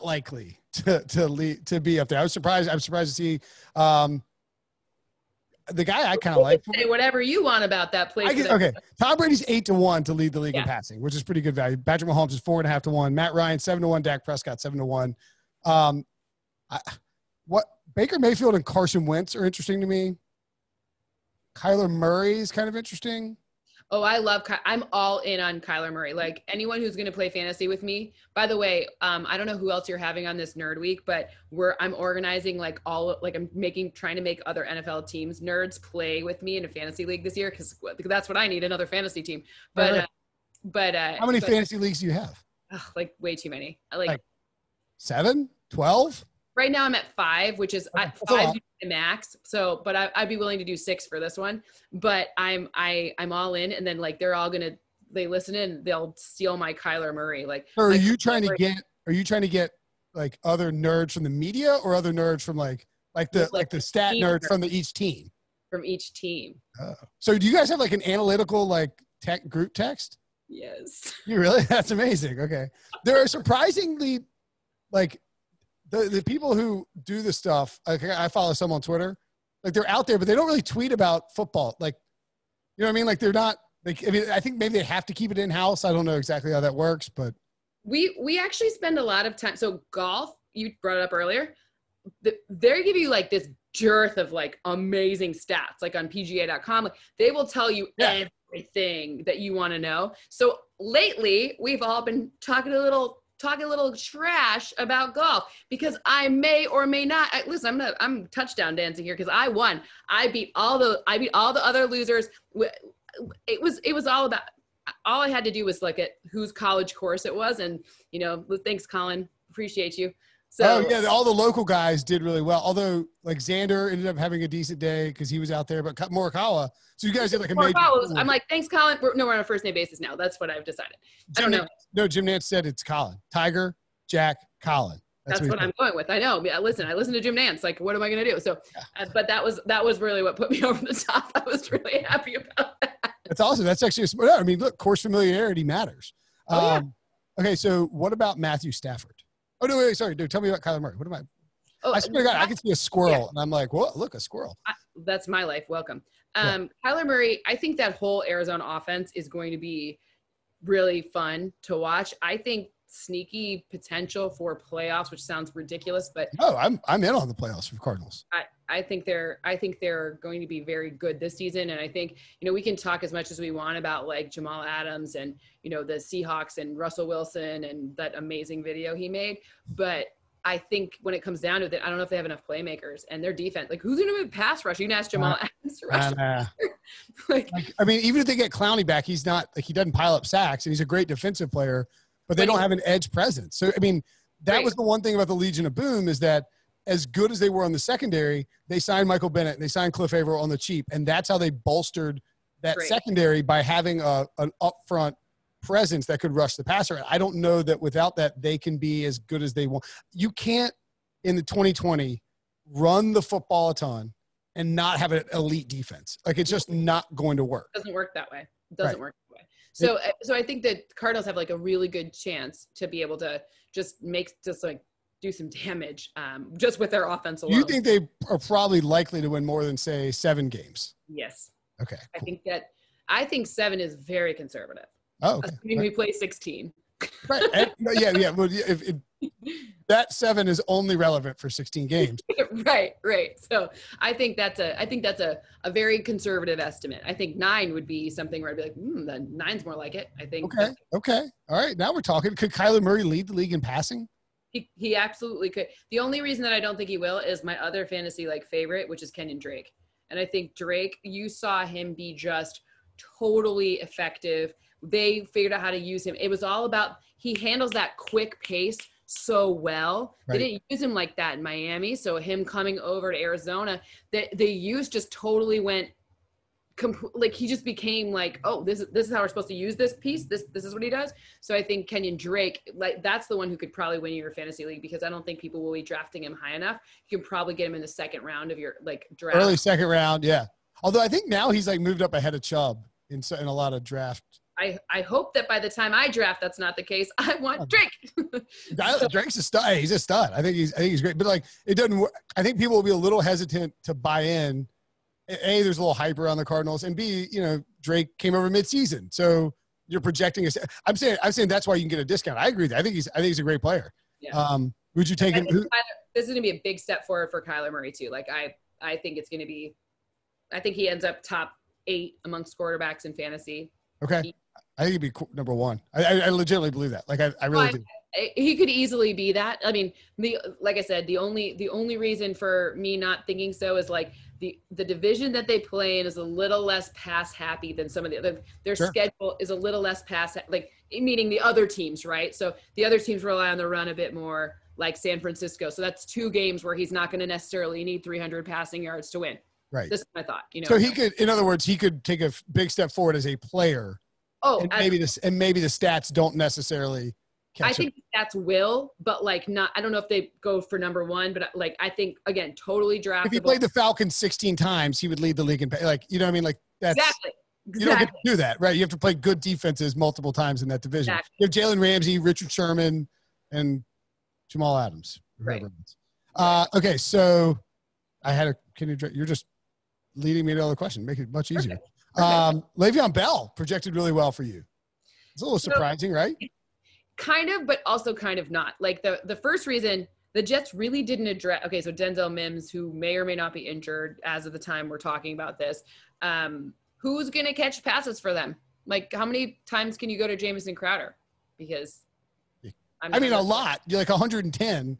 likely to be up there. I'm surprised to see the guy I kind of like. Say whatever you want about that place. Okay. Tom Brady's 8-1 to lead the league in passing, which is pretty good value. Patrick Mahomes is 4.5 to 1. Matt Ryan 7-1. Dak Prescott 7-1. What Baker Mayfield and Carson Wentz are interesting to me. Kyler Murray is kind of interesting. Oh, I'm all in on Kyler Murray. Like anyone who's going to play fantasy with me. By the way, I don't know who else you're having on this Nerd Week, but I'm organizing trying to make other NFL teams nerds play with me in a fantasy league this year because that's what I need, another fantasy team. But how many fantasy leagues do you have? Like way too many. Like 7, 12? Right now I'm at 5, which is 5 max. So, but I'd be willing to do 6 for this one. But I'm all in, and then like they listen in, they'll steal my Kyler Murray. Like, so are you trying to get like other nerds from the media or other nerds from like the stat nerds from each team? From each team. Oh. So do you guys have like an analytical like group text? Yes. You really? That's amazing. Okay. There are surprisingly like the people who do the stuff, like I follow some on Twitter, like they're out there, but they don't really tweet about football. Like, you know what I mean? Like they're not like, I think maybe they have to keep it in-house. I don't know exactly how that works, but. We actually spend a lot of time. So golf, you brought it up earlier. They give you like this dearth of like amazing stats, like on PGA.com. Like, they will tell you everything that you want to know. So lately we've all been talking a little trash about golf because I may or may not. Listen, I'm touchdown dancing here because I won. I beat all the other losers. It was all about. All I had to do was look at whose college course it was, and thanks, Colin, appreciate you. So, all the local guys did really well. Although, like Xander ended up having a decent day because he was out there, but Morikawa. So you guys did like a major. I'm like, thanks, Colin. We're on a first name basis now. That's what I've decided. I don't know. No, Jim Nantz said it's Colin. Tiger, Jack, Colin. That's what I'm going with. I know. I listen to Jim Nantz. Like, what am I going to do? So, but that was really what put me over the top. I was really happy about that. That's awesome. That's actually I mean, look, course familiarity matters. Okay, so what about Matthew Stafford? Oh, no, wait, sorry, dude. Tell me about Kyler Murray. What am I? Oh, I swear to God, I can see a squirrel, and I'm like, what? Look, a squirrel. That's my life. Welcome. Kyler Murray, I think that whole Arizona offense is going to be really fun to watch. I think sneaky potential for playoffs, which sounds ridiculous, but no, I'm in on the playoffs for Cardinals. I think they're going to be very good this season. And I think, we can talk as much as we want about like Jamal Adams and, the Seahawks and Russell Wilson and that amazing video he made. But I think when it comes down to it, I don't know if they have enough playmakers and their defense, like who's going to move pass rush? You can ask Jamal Adams to rush. Like, I mean, even if they get Clowney back, he's not like, he doesn't pile up sacks and he's a great defensive player, but they don't have an edge presence. So, I mean, that was the one thing about the Legion of Boom is that as good as they were on the secondary, they signed Michael Bennett and they signed Cliff Averill on the cheap. And that's how they bolstered that secondary by having an upfront presence that could rush the passer. I don't know that without that, they can be as good as they want. You can't, in the 2020, run the football a ton and not have an elite defense. Like, it's just not going to work. It doesn't work that way. It doesn't work that way. So I think that Cardinals have like a really good chance to be able to just do some damage just with their offense alone. You think they are probably likely to win more than, say, 7 games? Yes. Okay. Cool. I think 7 is very conservative. Oh, okay. Assuming we play 16. Right. Yeah. Well, if that 7 is only relevant for 16 games. Right. So I think that's a very conservative estimate. I think 9 would be something where I'd be like, then 9's more like it. I think. Okay. All right. Now we're talking. Could Kyler Murray lead the league in passing? He absolutely could. The only reason that I don't think he will is my other fantasy favorite, which is Kenyon Drake. And I think Drake, you saw him be just totally effective. They figured out how to use him. It was all about, he handles that quick pace so well. Right. They didn't use him like that in Miami. So him coming over to Arizona, the use just totally went he just became this is how we're supposed to use this piece. This is what he does. So I think Kenyon Drake, that's the one who could probably win your fantasy league, because I don't think people will be drafting him high enough. You can probably get him in the second round of your draft. Early second round, yeah. Although I think now he's moved up ahead of Chubb in a lot of draft. I hope that by the time I draft, that's not the case. I want Drake. Drake's a stud. Hey, he's a stud. I think he's great. But it doesn't work. I think people will be a little hesitant to buy in. A, there's a little hype around the Cardinals, and B, Drake came over midseason, so you're projecting. I'm saying that's why you can get a discount. I agree with that. I think he's a great player. Yeah. Would you take him? This is going to be a big step forward for Kyler Murray too. I think it's going to be. I think he ends up top 8 amongst quarterbacks in fantasy. Okay. I think he'd be number 1. I legitimately believe that. I really do. He could easily be that. I mean, like I said, the only reason for me not thinking so is the division that they play in is a little less pass happy than some of the other. Their schedule is a little less pass, meaning the other teams, right? So the other teams rely on the run a bit more, like San Francisco. So that's 2 games where he's not going to necessarily need 300 passing yards to win. Right. This is my thought. So he could, in other words, he could take a big step forward as a player. Oh, and maybe the stats don't necessarily catch I think the stats will, but not. I don't know if they go for number 1, but I think again, totally draftable. If he played the Falcons 16 times, he would lead the league in you know what I mean? That's exactly. You don't get to do that, right? You have to play good defenses multiple times in that division. Exactly. You have Jalen Ramsey, Richard Sherman, and Jamal Adams. Right. Okay, so you're just leading me to another question. Make it much easier. Le'Veon Bell projected really well for you. It's a little surprising, right? Kind of, but also kind of not. The first reason the Jets really didn't address. Okay, so Denzel Mims, who may or may not be injured as of the time we're talking about this, who's going to catch passes for them? How many times can you go to Jamison Crowder? Because a lot. You're 110,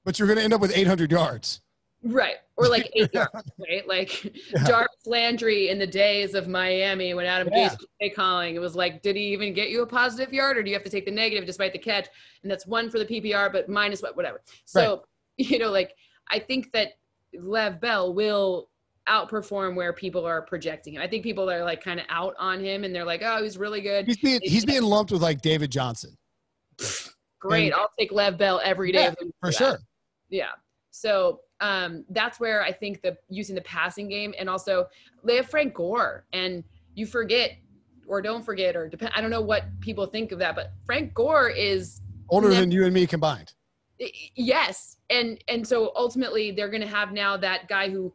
but you're going to end up with 800 yards. Right. Or 8 yards, right? Jarvis Landry in the days of Miami when Adam Gase was play calling, it was did he even get you a positive yard, or do you have to take the negative despite the catch? And that's 1 for the PPR, but minus whatever. So, I think that Lev Bell will outperform where people are projecting him. I think people are kind of out on him, and they're oh, he's really good. He's being lumped with David Johnson. Great. I'll take Lev Bell every day. Yeah, for sure. Yeah. So that's where I think using the passing game, and also they have Frank Gore, and you forget or don't forget, or depend. I don't know what people think of that, but Frank Gore is older than you and me combined. Yes. And so ultimately they're going to have now that guy who,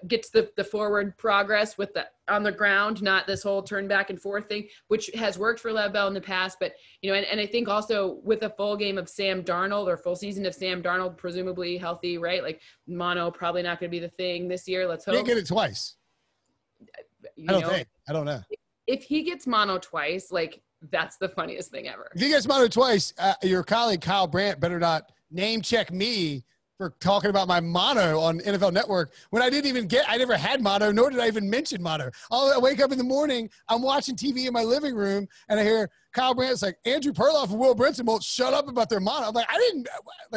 gets the forward progress with on the ground, not this whole turn back and forth thing, which has worked for Lev Bell in the past. But, and I think also with a full game of Sam Darnold, or full season of Sam Darnold, presumably healthy, right? Mono probably not going to be the thing this year. Let's hope. He didn't get it twice. I don't know. If he gets mono twice, that's the funniest thing ever. If he gets mono twice, your colleague Kyle Brandt better not name check me for talking about my mono on NFL Network when I never had mono, nor did I even mention mono. I wake up in the morning, I'm watching TV in my living room, and I hear Kyle Brandt's Andrew Perloff and Will Brinson won't shut up about their mono. I'm I didn't,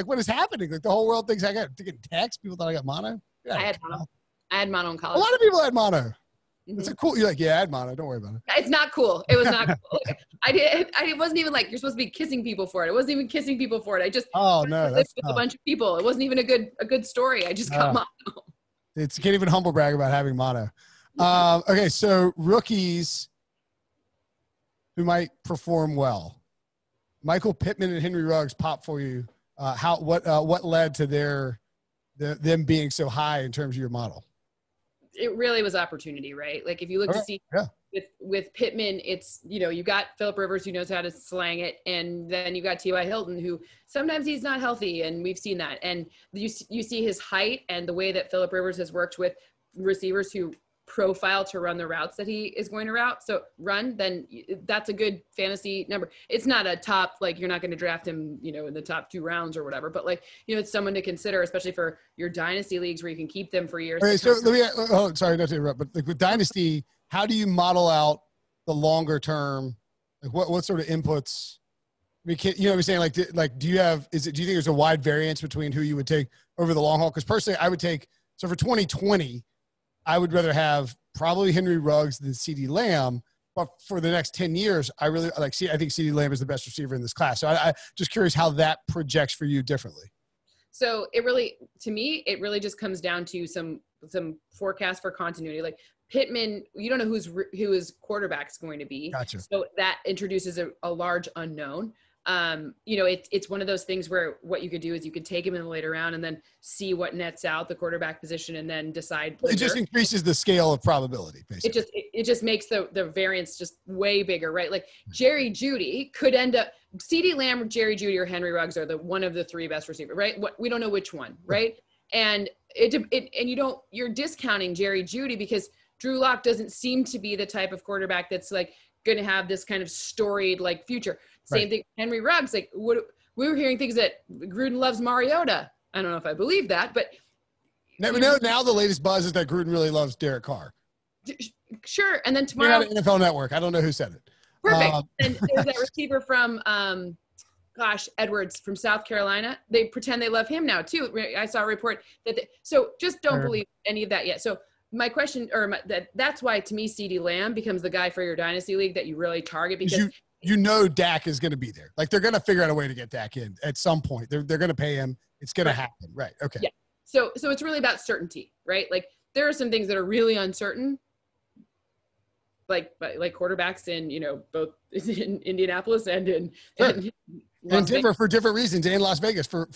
what is happening? The whole world thinks I got getting text. People thought I got mono. I had mono in college. A lot of people had mono. It's a cool. You're like, yeah, add mono. Don't worry about it. It's not cool. It was not cool. I wasn't even like, you're supposed to be kissing people for it. I wasn't even kissing people for it. I just That's with a bunch of people. It wasn't even a good story. I just got mono. It's can't even humble brag about having mono. Okay, so rookies who might perform well. Michael Pittman and Henry Ruggs pop for you. What led to them being so high in terms of your model? It really was opportunity, right? Like if you look to see with Pittman, it's, you got Phillip Rivers who knows how to slang it. And then you got T.Y. Hilton who sometimes he's not healthy. And we've seen that. And you see his height and the way that Phillip Rivers has worked with receivers who profile to run the routes that he is going to run, then that's a good fantasy number. It's not a top, like you're not going to draft him, in the top 2 rounds or whatever, but it's someone to consider, especially for your dynasty leagues where you can keep them for years. Okay, so sorry not to interrupt, but like with dynasty, how do you model out the longer term? Like what sort of inputs? I mean, what I'm saying? Like, do you think there's a wide variance between who you would take over the long haul? Because personally, I would take, so for 2020, I would rather have probably Henry Ruggs than CeeDee Lamb, but for the next 10 years, I really I think CeeDee Lamb is the best receiver in this class. So I just curious how that projects for you differently. So to me, it really just comes down to some forecast for continuity. Like Pittman, you don't know who his quarterback is going to be. Gotcha. So that introduces a large unknown. It's one of those things where what you could do is you could take him in the later round and then see what nets out the quarterback position and then decide. It just increases the scale of probability, basically. It just makes the variance just way bigger, right? Like Jerry Jeudy could end up CeeDee Lamb, Jerry Jeudy, or Henry Ruggs are one of the 3 best receivers, right? We don't know which one, right? And you're discounting Jerry Jeudy because Drew Lock doesn't seem to be the type of quarterback that's like going to have this kind of storied future. Same thing, Henry Ruggs. Like we were hearing things that Gruden loves Mariota. I don't know if I believe that, but now the latest buzz is that Gruden really loves Derek Carr. Sure, and then tomorrow, you're not NFL Network. I don't know who said it. Perfect. And there's that receiver from Edwards from South Carolina. They pretend they love him now too. I saw a report so just don't believe any of that yet. So my question, that's why to me, CeeDee Lamb becomes the guy for your dynasty league that you really target because Dak is going to be there. Like they're going to figure out a way to get Dak in at some point. They're going to pay him. It's going to happen. Right. Okay. Yeah. So it's really about certainty, right? Like there are some things that are really uncertain, like quarterbacks in, both in Indianapolis and in Denver for different reasons, and Las Vegas for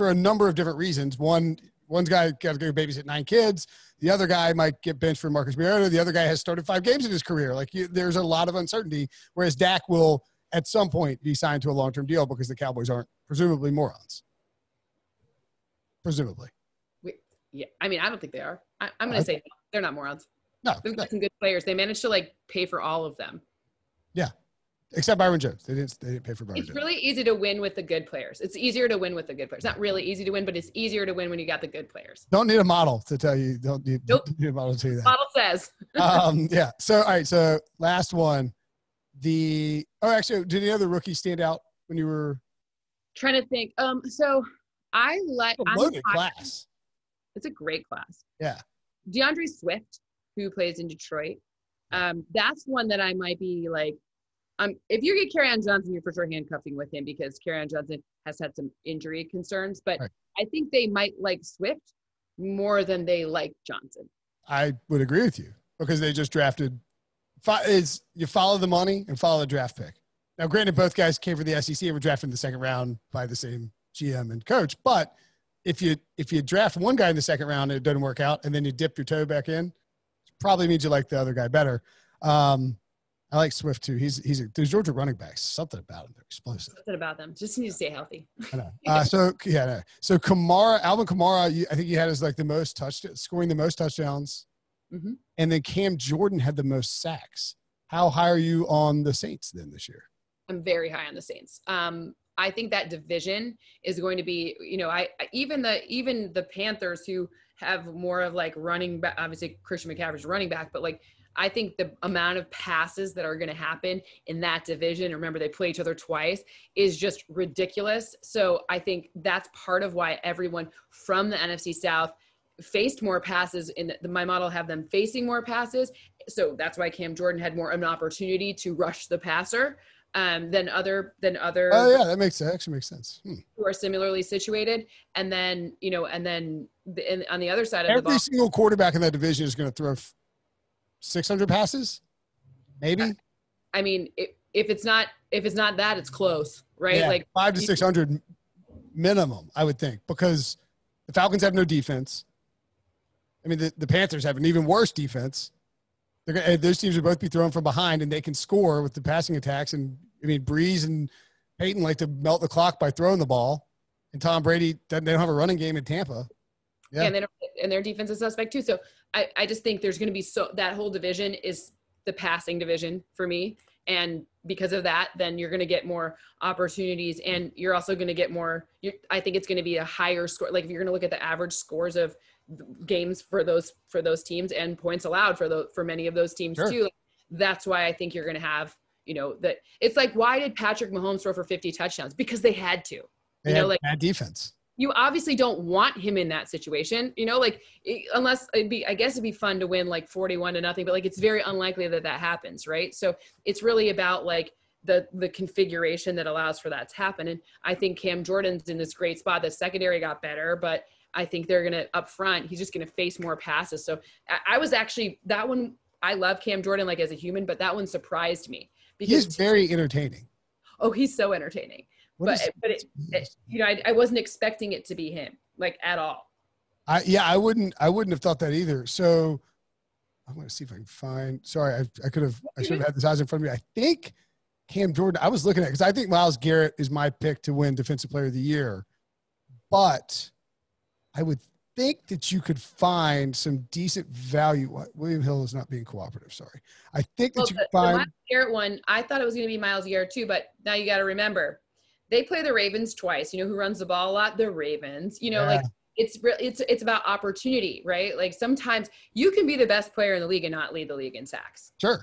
a number of different reasons. One guy got to go babysit 9 kids. The other guy might get benched for Marcus Mariota. The other guy has started 5 games in his career. There's a lot of uncertainty, whereas Dak will at some point be signed to a long-term deal because the Cowboys aren't presumably morons. Presumably. Yeah. I mean, I don't think they are. I'm going to say no, they're not morons. No. They've got some good players. They managed to pay for all of them. Yeah. Except Byron Jones. They didn't pay for Byron Jones. It's really easy to win with the good players. It's easier to win with the good players. Not really easy to win, but it's easier to win when you got the good players. Don't need a model to tell you. Don't need a model to tell you that. Model says. Yeah. So, all right. So last one. Actually, did any other rookies stand out when you were trying to think? So I like a loaded class. It's a great class. Yeah. DeAndre Swift, who plays in Detroit. That's one that I might be like, if you get Kerryon Johnson, you're for sure handcuffing with him because Kerryon Johnson has had some injury concerns. But right. I think they might like Swift more than they like Johnson. I would agree with you because they just drafted. You follow the money and follow the draft pick. Now, granted, both guys came from the SEC and were drafted in the second round by the same GM and coach. But if you draft one guy in the second round and it doesn't work out, and then you dip your toe back in, it probably means you like the other guy better. I like Swift too. There's Georgia running backs. Something about them. They're explosive. Something about them. Just need to stay healthy. I know. So Kamara, Alvin Kamara, I think he had scoring the most touchdowns. Mm-hmm. And then Cam Jordan had the most sacks. How high are you on the Saints then this year? I'm very high on the Saints. I think that division is going to be, even the Panthers who have more of running back, obviously Christian McCaffrey's running back, but I think the amount of passes that are going to happen in that division, remember they play each other twice, is just ridiculous. So I think that's part of why everyone from the NFC South faced more passes in my model, have them facing more passes. So that's why Cam Jordan had more of an opportunity to rush the passer than other. Oh yeah, that actually makes sense. Who are similarly situated. And then, on the other side of every the ball, single quarterback in that division is going to throw 600 passes, maybe. I mean, if it's not that, it's close, right? Yeah, like 500 to 600 minimum, I would think, because the Falcons have no defense. I mean, the Panthers have an even worse defense. Those teams would both be thrown from behind, and they can score with the passing attacks. And I mean, Breeze and Peyton like to melt the clock by throwing the ball, and Tom Brady, they don't have a running game in Tampa. Yeah, and their defense is suspect too. So I just think there's going to be that whole division is the passing division for me, and because of that, then you're going to get more opportunities, and you're also going to get more. I think it's going to be a higher score. Like if you're going to look at the average scores of games for those teams and points allowed for many of those teams too. That's why I think you're going to have, that it's like, why did Patrick Mahomes throw for 50 touchdowns? Because they had to, bad defense. You obviously don't want him in that situation, unless I guess it'd be fun to win like 41-0, but like, it's very unlikely that happens. Right. So it's really about like the configuration that allows for that to happen. And I think Cam Jordan's in this great spot. The secondary got better, but I think they're going to up front. He's just going to face more passes. So I was actually that one. I love Cam Jordan, like as a human, but that one surprised me because he's very entertaining. Oh, he's so entertaining. I wasn't expecting it to be him like at all. I wouldn't have thought that either. So I'm going to see if I can find, sorry, I should have had this eyes in front of me. I think Cam Jordan, I was looking at, cause I think Myles Garrett is my pick to win Defensive Player of the Year, but I would think that you could find some decent value. William Hill is not being cooperative. Sorry. I think that you could find. The Myles Garrett one, I thought it was going to be Myles Garrett too, but now you got to remember, they play the Ravens twice. Who runs the ball a lot? The Ravens. Like it's about opportunity, right? Like sometimes you can be the best player in the league and not lead the league in sacks. Sure.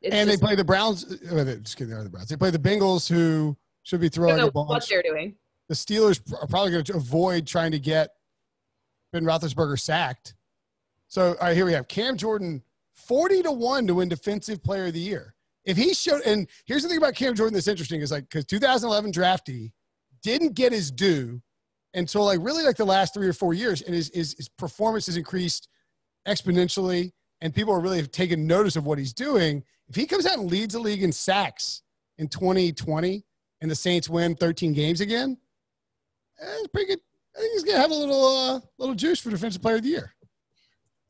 They play the Browns. Just kidding, they're the Browns. They play the Bengals, who should be throwing the ball. What they're doing. The Steelers are probably going to avoid trying to get Ben Roethlisberger sacked. So, all right, here we have Cam Jordan, 40-1 to win Defensive Player of the Year. If he showed, and here's the thing about Cam Jordan that's interesting is like, because 2011 draftee didn't get his due until like really like the last 3 or 4 years, and his performance has increased exponentially, and people are really taking notice of what he's doing. If he comes out and leads the league in sacks in 2020 and the Saints win 13 games again, it's pretty good. I think he's going to have a little juice for Defensive Player of the Year.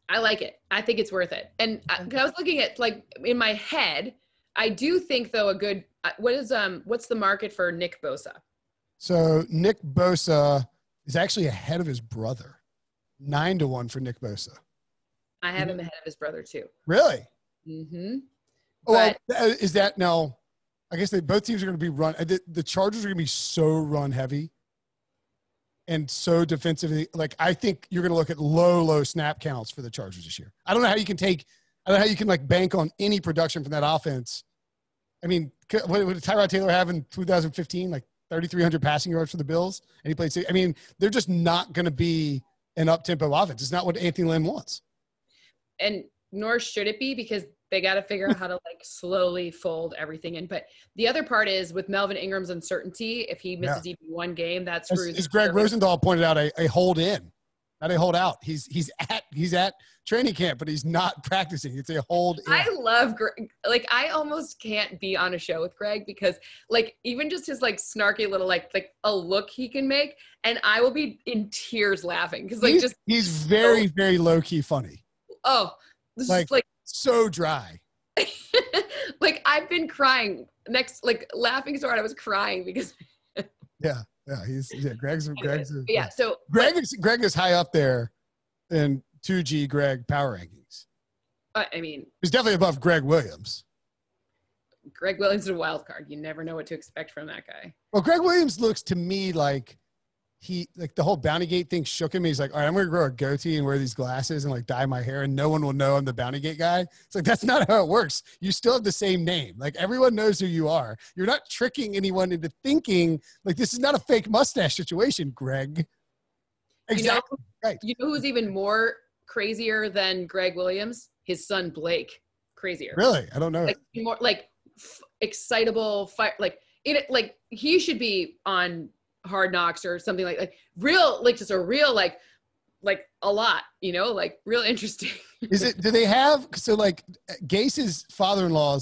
I like it. I think it's worth it. And I was looking at like in my head, I do think though what's the market for Nick Bosa? So Nick Bosa is actually ahead of his brother. 9-1 for Nick Bosa. I have him ahead of his brother too. Really? Mm-hmm. Well, is that now? I guess both teams are going to be run. The Chargers are going to be so run heavy and so defensively. Like I think you're going to look at low snap counts for the Chargers this year. I don't know how you can like bank on any production from that offense. I mean, what did Tyrod Taylor have in 2015? Like 3,300 passing yards for the Bills, and he played. I mean, they're just not going to be an up-tempo offense. It's not what Anthony Lynn wants. And nor should it be, because they got to figure out how to like slowly fold everything in. But the other part is with Melvin Ingram's uncertainty, if he misses even one game, that screws. As Greg Rosenthal pointed out, a hold in, not a hold out. He's at training camp, but he's not practicing. It's a hold in. I love Greg. Like I almost can't be on a show with Greg because like even just his like snarky little like a look he can make, and I will be in tears laughing because like he's very very low key funny. Oh, this is like so dry. Like I've been crying laughing so hard I was crying because Greg's so Greg is high up there in 2G Greg power rankings. I mean, he's definitely above Greg Williams. Greg Williams is a wild card. You never know what to expect from that guy. Well, Greg Williams looks to me like the whole Bounty Gate thing shook him. He's like, all right, I'm going to grow a goatee and wear these glasses and like dye my hair and no one will know I'm the Bounty Gate guy. It's like, that's not how it works. You still have the same name. Like everyone knows who you are. You're not tricking anyone into thinking like this is not a fake mustache situation, Greg. Exactly. Right. You know who's even more crazier than Greg Williams? His son Blake. Crazier. Really? I don't know. Like more like excitable, fire. Like he should be on Hard Knocks or something like real, like just a real like a lot, like real interesting. Do they have, so like Gase's father-in-law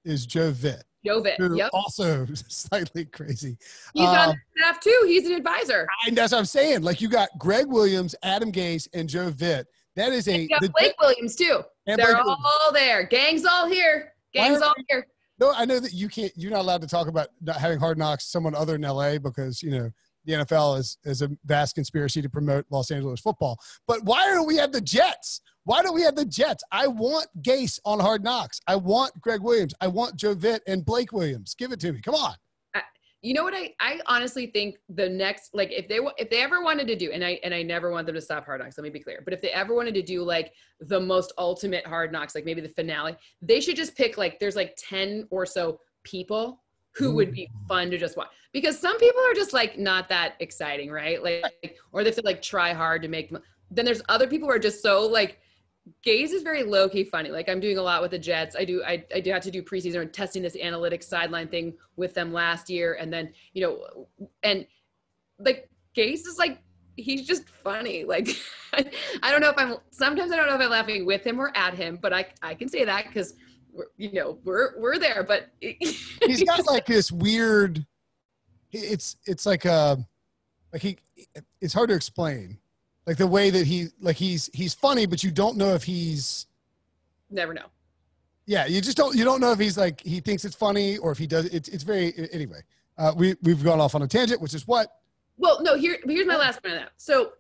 is Joe Vitt. Joe Vitt, who yep. Also slightly crazy. He's on staff too. He's an advisor. That's what I'm saying. Like you got Greg Williams, Adam Gase, and Joe Vitt. That is you got Blake Williams too. They're all there. Gang's all here. Gang's all here. No, I know that you're not allowed to talk about not having Hard Knocks someone other than LA because, the NFL is a vast conspiracy to promote Los Angeles football. But why don't we have the Jets? Why don't we have the Jets? I want Gase on Hard Knocks. I want Greg Williams. I want Joe Vitt and Blake Williams. Give it to me. Come on. You know what? I honestly think the next, like if they ever wanted to do, and I never want them to stop Hard Knocks, let me be clear. But if they ever wanted to do like the most ultimate Hard Knocks, like maybe the finale, they should just pick there's 10 or so people who would be fun to just watch, because some people are just not that exciting, right? Or they have to try hard to make them. Then there's other people who are just so Gase is very low key funny. I'm doing a lot with the Jets. I do have to do preseason and testing this analytics sideline thing with them last year. And then, and Gase is he's just funny. I don't know if sometimes I don't know if I'm laughing with him or at him, but I can say that because we're there, but he's got this weird, it's hard to explain. The way that he's funny, but you don't know if he's never know. Yeah. You don't know if he's he thinks it's funny or if he does. It's very, anyway, we've gone off on a tangent, which is what? Well, no, here's my last point on that. So,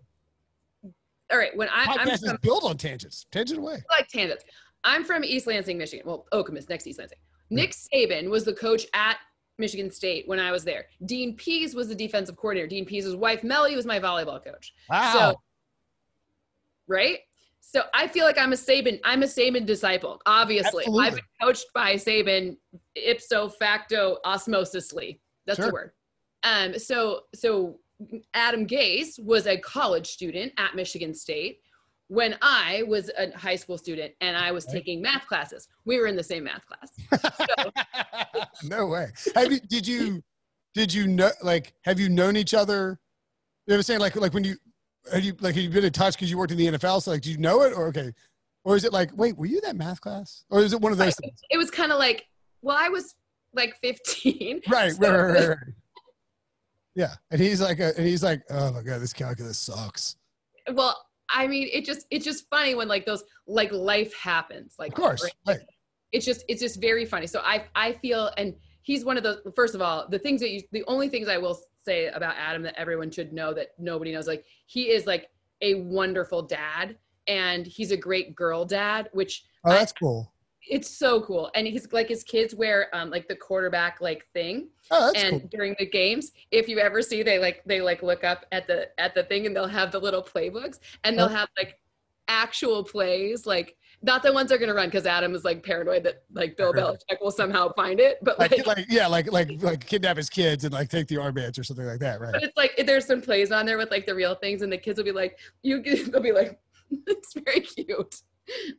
all right. When I'm built on tangents, tangent away. I like tangents. I'm from East Lansing, Michigan. Well, Okemos, next to East Lansing. Nick Saban was the coach at Michigan State when I was there. Dean Pease was the defensive coordinator. Dean Pease's wife, Melly, was my volleyball coach. Wow. So, right? So I feel like I'm a Saban disciple, obviously. Absolutely. I've been coached by Saban ipso facto osmosisly. That's the word. So Adam Gase was a college student at Michigan State when I was a high school student and I was taking math classes. We were in the same math class. So, no way. Did you know, have you known each other? You know what I'm saying? When you, have you been in touch because you worked in the NFL? So do you know it or is it wait, were you in that math class? Or is it one of those things? It was kind of well, I was 15. Right, so. right. Yeah. And he's oh my God, this calculus sucks. Well, I mean, it's just funny when those life happens. Of course. Right. It's just very funny. So I feel, and he's one of those, first of all, the only things I will say about Adam that everyone should know that nobody knows, he is a wonderful dad and he's a great girl dad, which that's cool. It's so cool. And he's his kids wear the quarterback thing. Oh, that's and cool. During the games, if you ever see they look up at the thing and they'll have the little playbooks and they'll have actual plays, not the ones they're gonna run because Adam is paranoid that Bill Belichick will somehow find it, but kidnap his kids and take the armbands or something like that, right? But it's there's some plays on there with the real things and the kids will be they'll be it's very cute.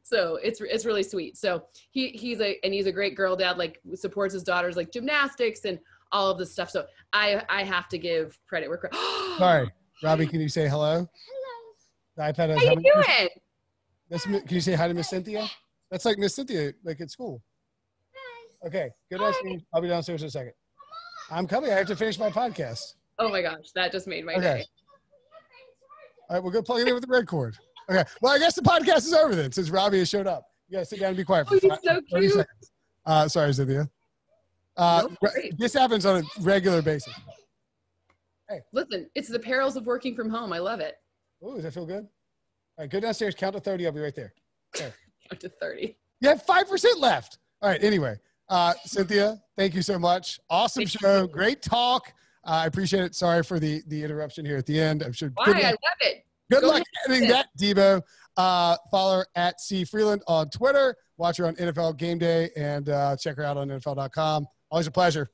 So it's really sweet. So he's a great girl dad, supports his daughters gymnastics and all of this stuff. So I have to give credit where credit. Sorry, Robbie, can you say hello? The iPad has how you doing? Can you say hi to Miss Cynthia? That's Miss Cynthia at school. Okay, good afternoon. I'll be downstairs in a second. I'm coming. I have to finish my podcast. Oh my gosh, that just made my day. All right, we'll go plug it in with the red cord. Okay. Well, I guess the podcast is over then, since Robbie has showed up. You gotta sit down and be quiet for he's so 30 cute. seconds. Sorry, Cynthia. This happens on a regular basis. Hey. Listen, it's the perils of working from home. I love it. Oh, does that feel good? All right, go downstairs, count to 30. I'll be right there. Okay. Count to 30. You have 5% left. All right, anyway. Cynthia, thank you so much. Awesome show. Great talk. I appreciate it. Sorry for the interruption here at the end. I'm sure. Why? I love it. Good luck editing that, Debo. Follow her at Frelund on Twitter. Watch her on NFL Game Day and check her out on NFL.com. Always a pleasure.